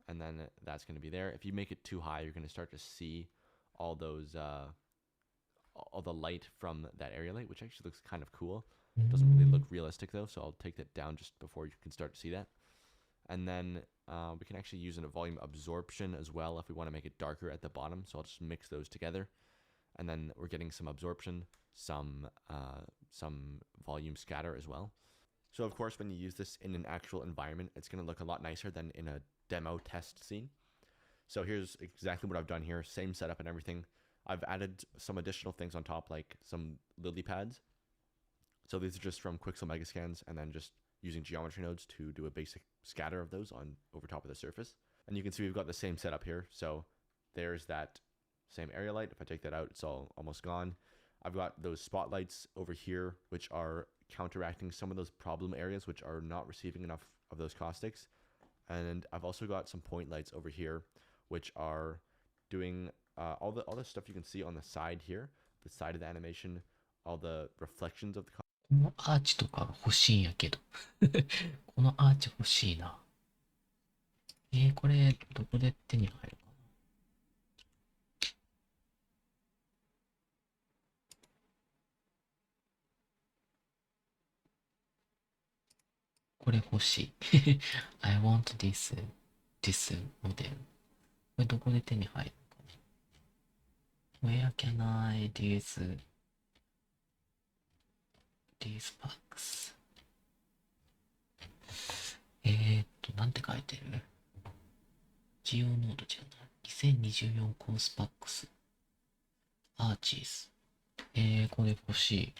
and then that's going to be there. If you make it too high, you're going to start to see all those all the light from that area light, which actually looks kind of cool. It doesn't really look realistic though, so I'll take that down just before you can start to see that. And then we can actually use a volume absorption as well if we want to make it darker at the bottom. So I'll just mix those together, and then we're getting some absorption, some volume scatter as well. So of course, when you use this in an actual environment, it's going to look a lot nicer than in a demo test scene. So here's exactly what I've done here. Same setup and everything. I've added some additional things on top, like some lily pads. So these are just from Quixel Megascans, and then just using geometry nodes to do a basic scatter of those over top of the surface. And you can see we've got the same setup here. So there's that same area light. If I take that out, it's almost gone. I've got those spotlights over here, which are counteracting some of those problem areas, which are not receiving enough of those caustics. And I've also got some point lights over here, which are doing all the stuff you can see on the side here, the side of the animation, all the reflections of the このアーチとかが欲しいんやけど。このアーチ欲しいな。これ、どこで手に入るかな。これ欲しい。I want this model. これどこで手に入るか Where can I these packs? なんて書いてる？ジオノードじゃない。2024コースパックス。アーチーズ。これ欲しい。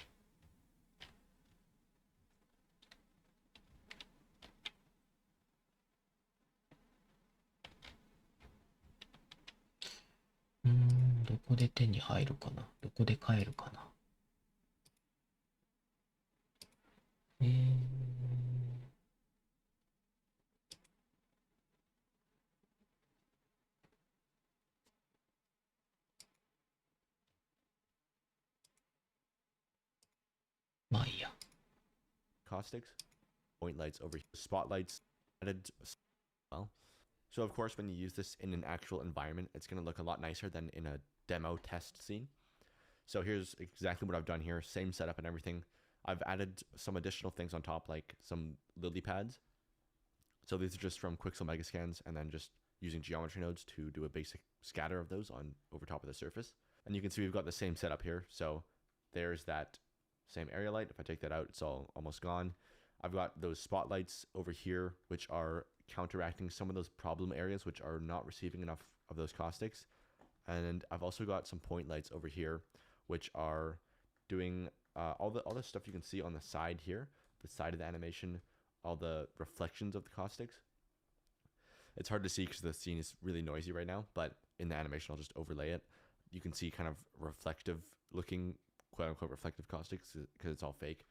どこで手に入るかな？どこで買えるかな？まあいいや。Caustics, point lights over here, spotlights added well. So of course, when you use this in an actual environment, it's going to look a lot nicer than in a demo test scene. So here's exactly what I've done here. Same setup and everything. I've added some additional things on top, like some lily pads. So these are just from Quixel Megascans, and then just using geometry nodes to do a basic scatter of those on over top of the surface. And you can see we've got the same setup here. So there's that same area light. If I take that out, it's all almost gone. I've got those spotlights over here, which are counteracting some of those problem areas, which are not receiving enough of those caustics. And I've also got some point lights over here, which are doing all the stuff you can see on the side here, the side of the animation, all the reflections of the caustics. It's hard to see because the scene is really noisy right now, but in the animation, I'll just overlay it. You can see kind of reflective looking, quote unquote, reflective caustics because it's all fake.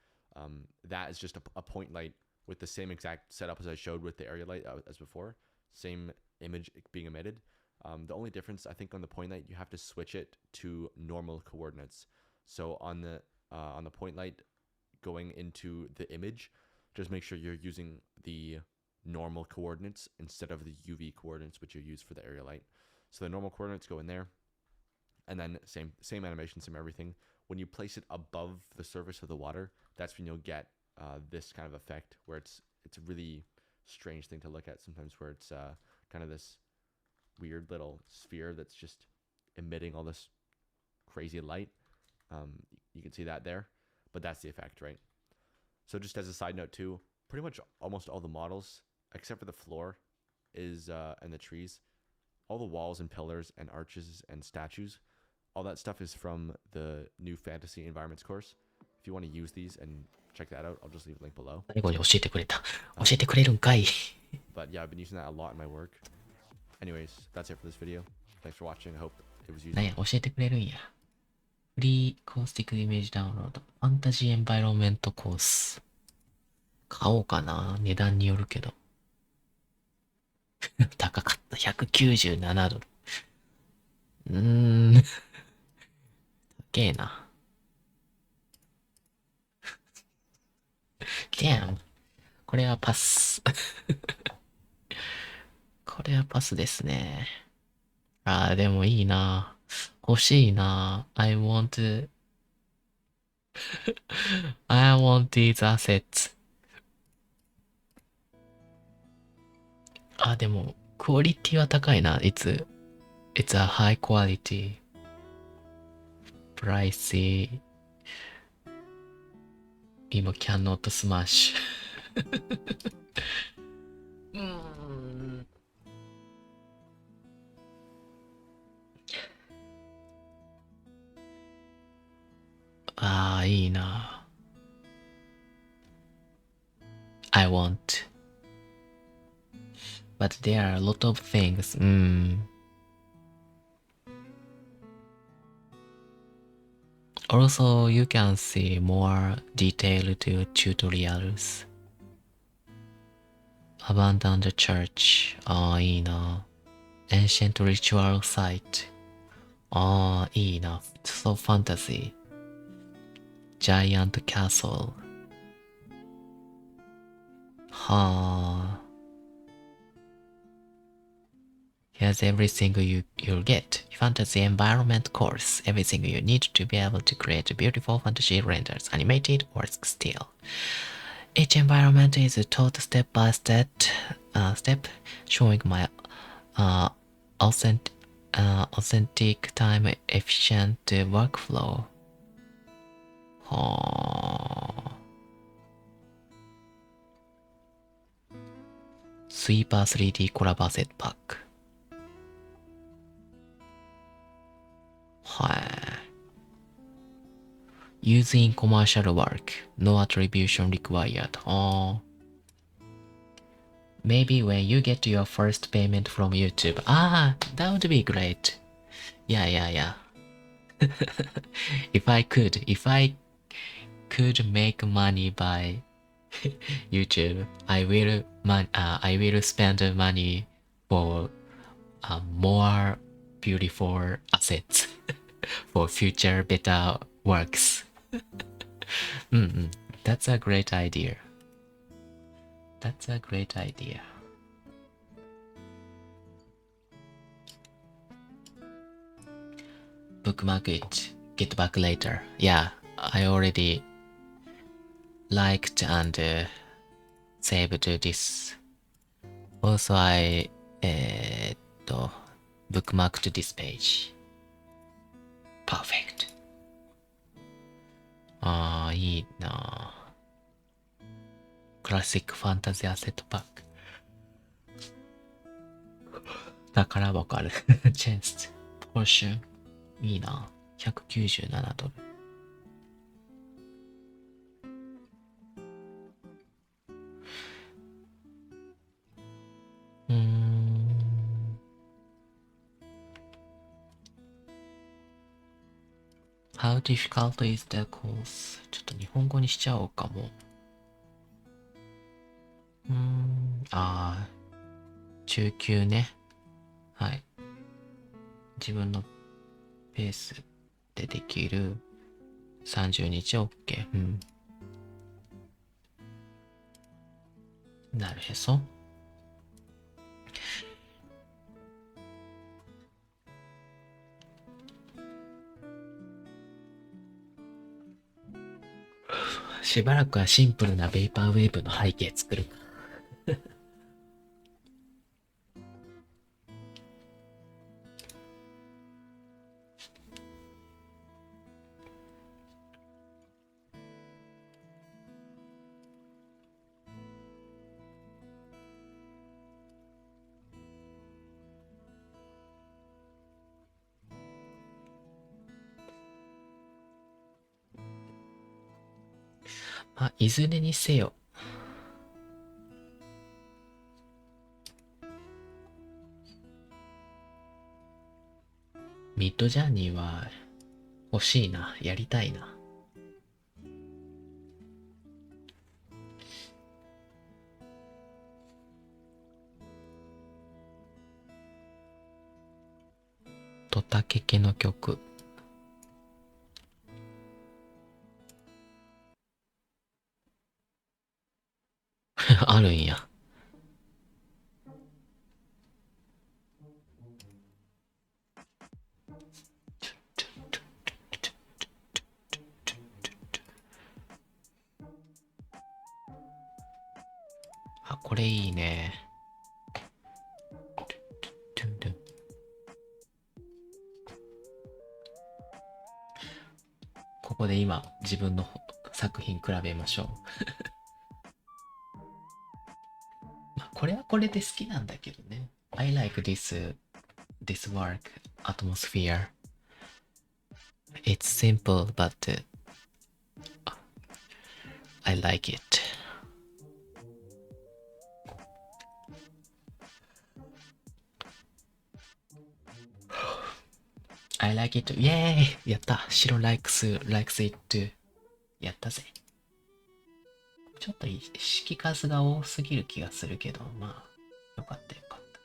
That is just a point light with the same exact setup as I showed with the area light as before. Same image being emitted. The only difference, I think, on the point light, you have to switch it to normal coordinates. So on the point light going into the image, just make sure you're using the normal coordinates instead of the UV coordinates, which you use for the area light. So the normal coordinates go in there, and then same animation, same everything. When you place it above the surface of the water, that's when you'll get this kind of effect, where it's a really strange thing to look at sometimes, where it's kind of this weird little sphere that's just emitting all this crazy light. You can see that there, but that's the effect, right? So just as a side note too, pretty much almost all the models, except for the floor, is and the trees, all the walls and pillars and arches and statues, all that stuff is from the new fantasy environments course. If you want to use these and check that out, I'll just leave a link below. 最後に教えてくれた。教えてくれるんかい。But yeah, I've been using that a lot in my work. Anyways, that's it for this video. Thanks for watching. I hope it was useful. なんや、教えてくれるんや。フリーコースティックイメージダウンロード。ファンタジーエンバイロメントコース。買おうかな。値段によるけど。高かった。$197。高えな。Damn。これはパス。これはパスですね。でもいいな。欲しいな。I want these assets. でも、クオリティは高いな。It's a high quality. Pricey. 今 cannot smash. いいな。I want. But there are a lot of things. Also, you can see more detailed tutorials. Abandoned church. いいな。Ancient ritual site. いいな。So fantasy. Giant castle. Here's everything you'll get. Fantasy environment course. Everything you need to be able to create beautiful fantasy renders, animated or still. Each environment is taught step by step, showing my authentic time efficient workflow. はあ。スイーパー 3D コラボアセットパック。はい。Using commercial work, no attribution required. ああ。Maybe when you get your first payment from YouTube. Ah, that would be great. Yeah, yeah, yeah. if I could make money by YouTube, I will spend money for more beautiful assets for future better works. That's a great idea. That's a great idea. Bookmark it. Get back later. Yeah, I already liked and saved this. Also, I bookmarked this page. Perfect. ああ、いいな。クラシックファンタジーアセットパック。宝箱ある。チェンス。ポーション。いいな。$197。How difficult is the course? ちょっと日本語にしちゃおうかも。中級ね。はい。自分のペースでできる30日 OK。なるへそ。しばらくはシンプルなベイパーウェーブの背景作るか。いずれにせよ。ミッドジャーニーは欲しいな。やりたいな。トタケケの曲。あるんや。これいいね。ここで今自分の作品比べましょう。これはこれで好きなんだけどね。I like this work atmosphere. It's simple, but I like it. I like it. イェーイやった。白 likes it. やったぜ。ちょっと式数が多すぎる気がするけど、まあ、よかったよかった。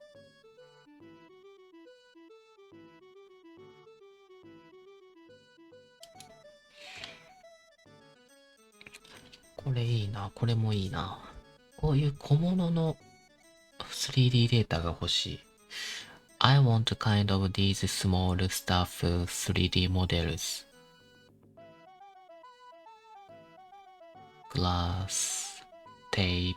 これいいな。これもいいな。こういう小物の 3D データが欲しい。I want kind of these small stuff 3D models. Glass, tape.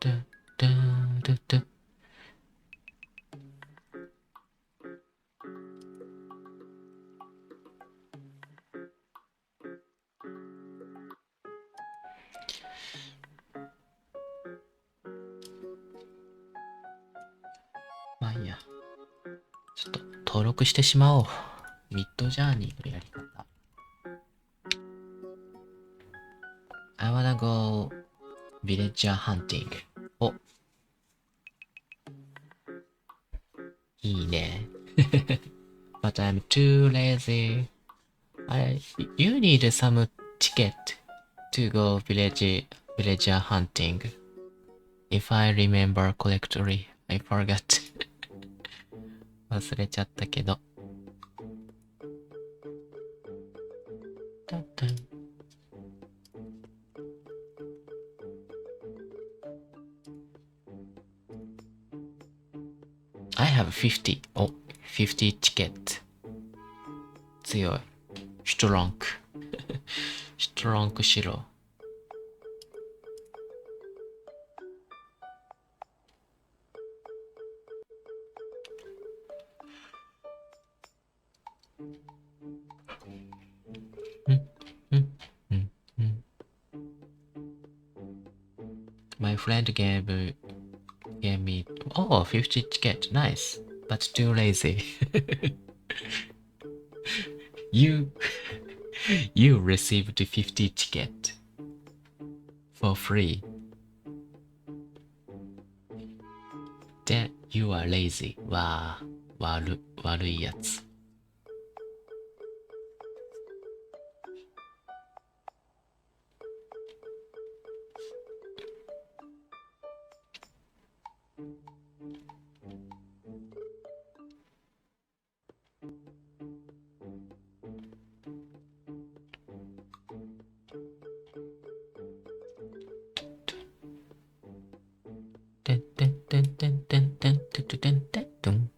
ドゥドゥドゥドゥ。まあいいや。ちょっと登録してしまおう。ミッドジャーニーのやり方。I wanna go villager hunting. お、いいね。But I'm too lazy. You need some ticket to go villager hunting. If I remember correctly, I forgot. 忘れちゃったけど。タンタン。I have 50. お、50 ticket. 強い。シュトロンク。シュトロンクしろ。My friend gave me 50 ticket. Nice. But too lazy. you received 50 ticket for free. Then you are lazy. わー、悪いやつ。てんてんてんてんてんてんてんてんてんてん。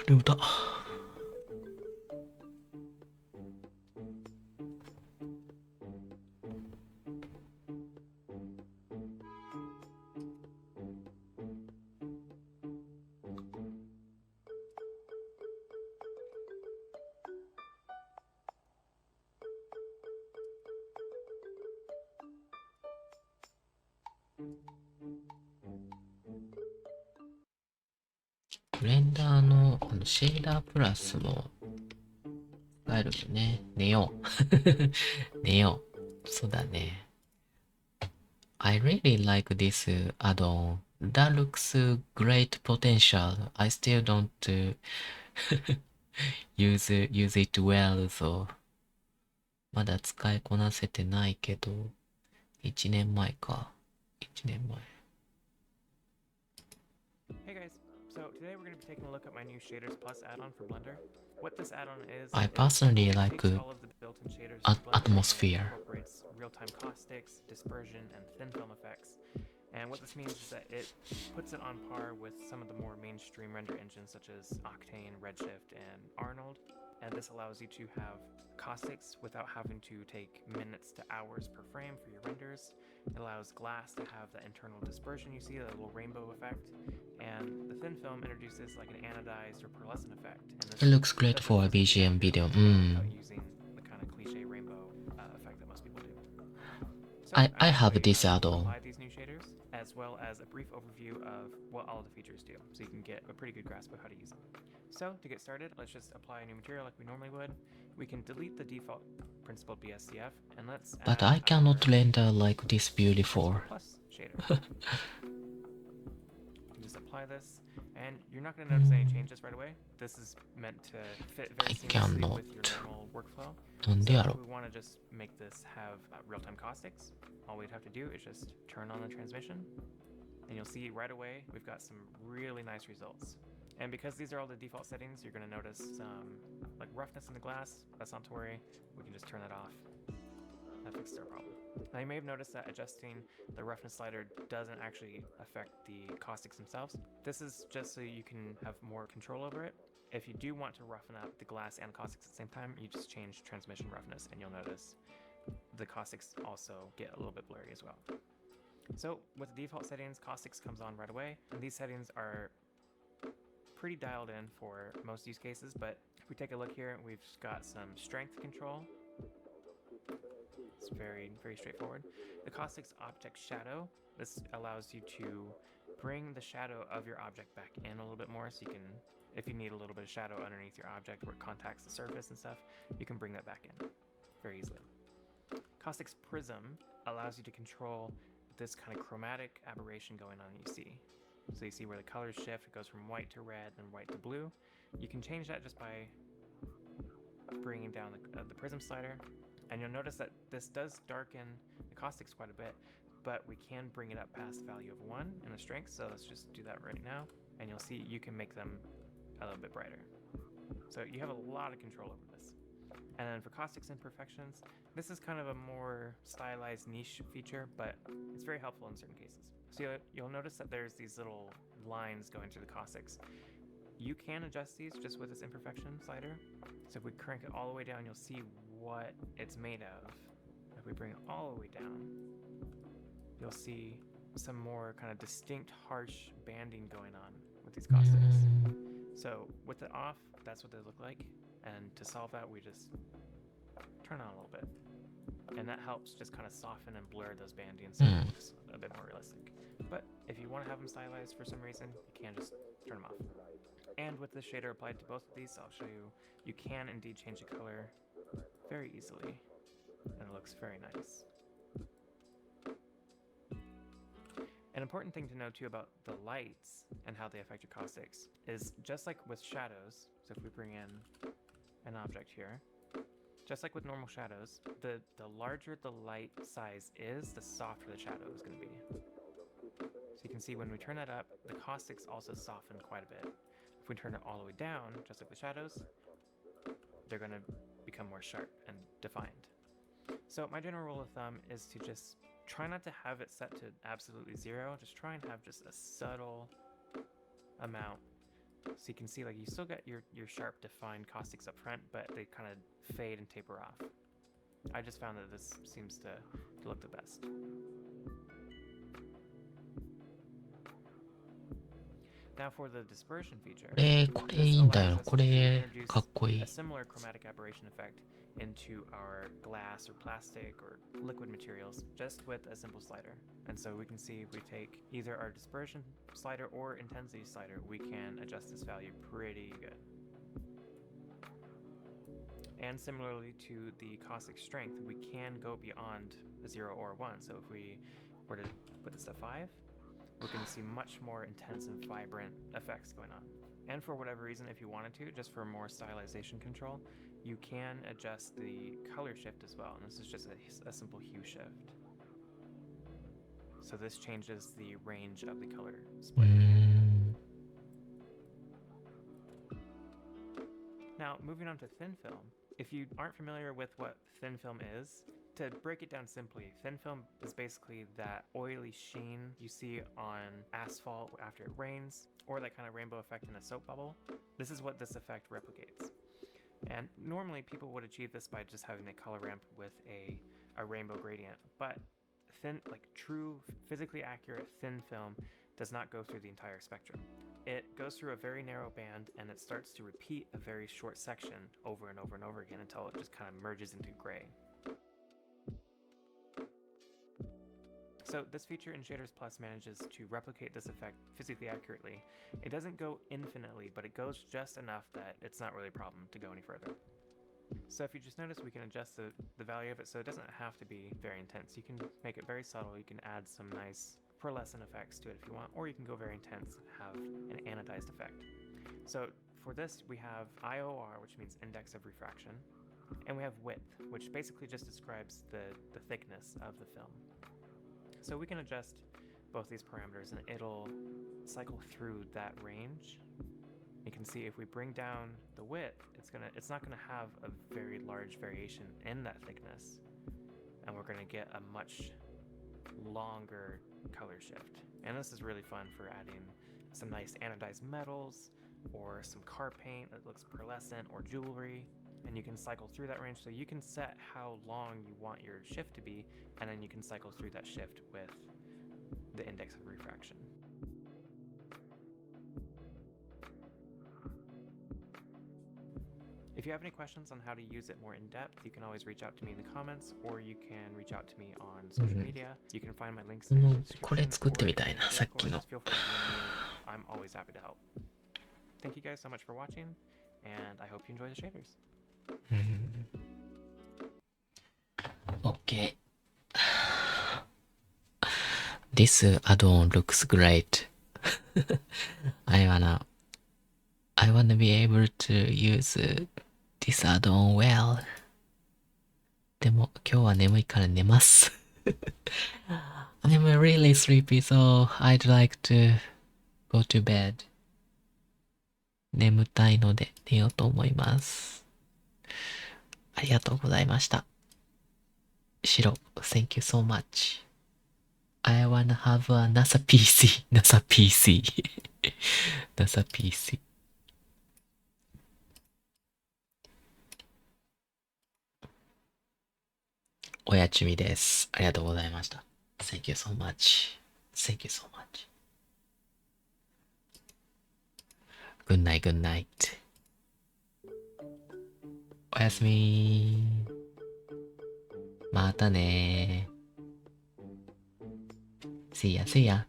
眠た。ブレンダーのシェーダープラスも使えるよね。寝よう。寝よう。そうだね。I really like this add-on. That looks great potential. I still don't use it well, so まだ使いこなせてないけど、1年前か。1年前。Hey guys, So today we're going to be taking a look at my new Shaders Plus add-on for Blender. What this add-on is, I it personally takes like all of the built-in shaders from Blender and atmosphere. incorporates real-time caustics, dispersion, and thin film effects. And what this means is that it puts it on par with some of the more mainstream render engines such as Octane, Redshift, and Arnold. And this allows you to have caustics without having to take minutes to hours per frame for your renders. It allows glass to have the internal dispersion you see, that little rainbow effect. And the thin film introduces like an anodized or pearlescent effect. And this It looks great doesn't for a just do BGM that video. without using the kind of cliche rainbow effect that most people do. So I I'm gonna have show you this how to add-on. apply these new shaders, as well as a brief overview of what all of the features do, so you can get a pretty good grasp of how to use them. So to get started, let's just apply a new material like we normally would. We can delete the default principled BSCF, and let's But add I cannot our render like this beautiful. Principled Plus shader. You just apply this, and you're not going to notice any changes right away. This is meant to fit very I seamlessly with your cannot. normal workflow. なんで So や if ろ we want to just make this have real-time caustics, all we'd have to do is just turn on the transmission, and you'll see right away we've got some really nice results. And because these are all the default settings, you're going to notice some like roughness in the glass. That's not to worry. We can just turn that off. That fixes our problem. Now you may have noticed that adjusting the roughness slider doesn't actually affect the caustics themselves. This is just so you can have more control over it. If you do want to roughen up the glass and caustics at the same time, you just change transmission roughness and you'll notice the caustics also get a little bit blurry as well. So with the default settings, caustics comes on right away, and these settings are pretty dialed in for most use cases, but if we take a look here, we've got some strength control. It's very, very straightforward. The caustics object shadow, this allows you to bring the shadow of your object back in a little bit more, so you can, if you need a little bit of shadow underneath your object where it contacts the surface and stuff, you can bring that back in very easily. Caustics prism allows you to control this kind of chromatic aberration going on you see. So you see where the colors shift, it goes from white to red and white to blue. You can change that just by bringing down the prism slider. And you'll notice that this does darken the caustics quite a bit, but we can bring it up past the value of 1 in the strength. So let's just do that right now. And you'll see you can make them a little bit brighter. So you have a lot of control over this. And then for caustics imperfections, this is kind of a more stylized niche feature, but it's very helpful in certain cases. So you'll notice that there's these little lines going through the caustics. You can adjust these just with this imperfection slider. So if we crank it all the way down, you'll see what it's made of. If we bring it all the way down, you'll see some more kind of distinct, harsh banding going on with these caustics. So with it off, that's what they look like. And to solve that, we just turn on a little bit. And that helps just kind of soften and blur those bandings so it looks a bit more realistic. But if you want to have them stylized for some reason, you can just turn them off. And with the shader applied to both of these, I'll show you, you can indeed change the color very easily. And it looks very nice. An important thing to know too about the lights and how they affect your caustics is just like with shadows, so if we bring in an object here, just like with normal shadows, the larger the light size is, the softer the shadow is going to be. So you can see when we turn that up, the caustics also soften quite a bit. If we turn it all the way down, just like the shadows, they're going to become more sharp and defined. So my general rule of thumb is to just try not to have it set to absolutely 0. Just try and have just a subtle amount. So you can see like you still got your sharp defined caustics up front, but they kind of fade and taper off. I just found that this seems to look the best. Now for the dispersion feature, これいいんだよ。これかっこいい a。similar chromatic aberration effect into our glass or plastic or liquid materials just with a simple slider. And so we can see if we take either our dispersion slider or intensity slider, we can adjust this value pretty good. And similarly to the caustic strength, we can go beyond a 0 or a 1. So if we were to put this to 5, we're going to see much more intense and vibrant effects going on. And for whatever reason, if you wanted to, just for more stylization control, you can adjust the color shift as well. And this is just a simple hue shift. So this changes the range of the color split. Now, moving on to thin film. If you aren't familiar with what thin film is, to break it down simply, thin film is basically that oily sheen you see on asphalt after it rains, or that kind of rainbow effect in a soap bubble. This is what this effect replicates. And normally people would achieve this by just having a color ramp with a rainbow gradient, but true physically accurate thin film does not go through the entire spectrum. It goes through a very narrow band, and it starts to repeat a very short section over and over and over again until it just kind of merges into gray. So this feature in Shaders Plus manages to replicate this effect physically accurately. It doesn't go infinitely, but it goes just enough that it's not really a problem to go any further. So if you just notice, we can adjust the value of it so it doesn't have to be very intense. You can make it very subtle. You can add some nice pearlescent effects to it if you want, or you can go very intense and have an anodized effect. So for this, we have IOR, which means index of refraction, and we have width, which basically just describes the thickness of the film. So we can adjust both these parameters and it'll cycle through that range. You can see if we bring down the width, it's not gonna have a very large variation in that thickness, and we're gonna get a much longer color shift. And this is really fun for adding some nice anodized metals or some car paint that looks pearlescent or jewelry, and you can cycle through that range. So you can set how long you want your shift to be, and then you can cycle through that shift with the index of refraction. If you have any questions on how to use it more in depth, you can always reach out to me in the comments, or you can reach out to me on social media. You can find my links in the description. これ作ってみたいな、さっきの。 Feel free to DM me. I'm always happy to help. Thank you guys so much for watching, and I hope you enjoy the shaders. Okay. This add-on looks great. I wanna be able to use this add-on well. でも今日は眠いから寝ます。I'm really sleepy, so I'd like to go to bed. 眠たいので寝ようと思います。ありがとうございました。シロ、Thank you so much. I wanna have a NASA PC. NASA PC. NASA PC. おやちみです。ありがとうございました。Thank you so much. Thank you so much. Good night, good night. おやすみ。またね。See ya, see ya.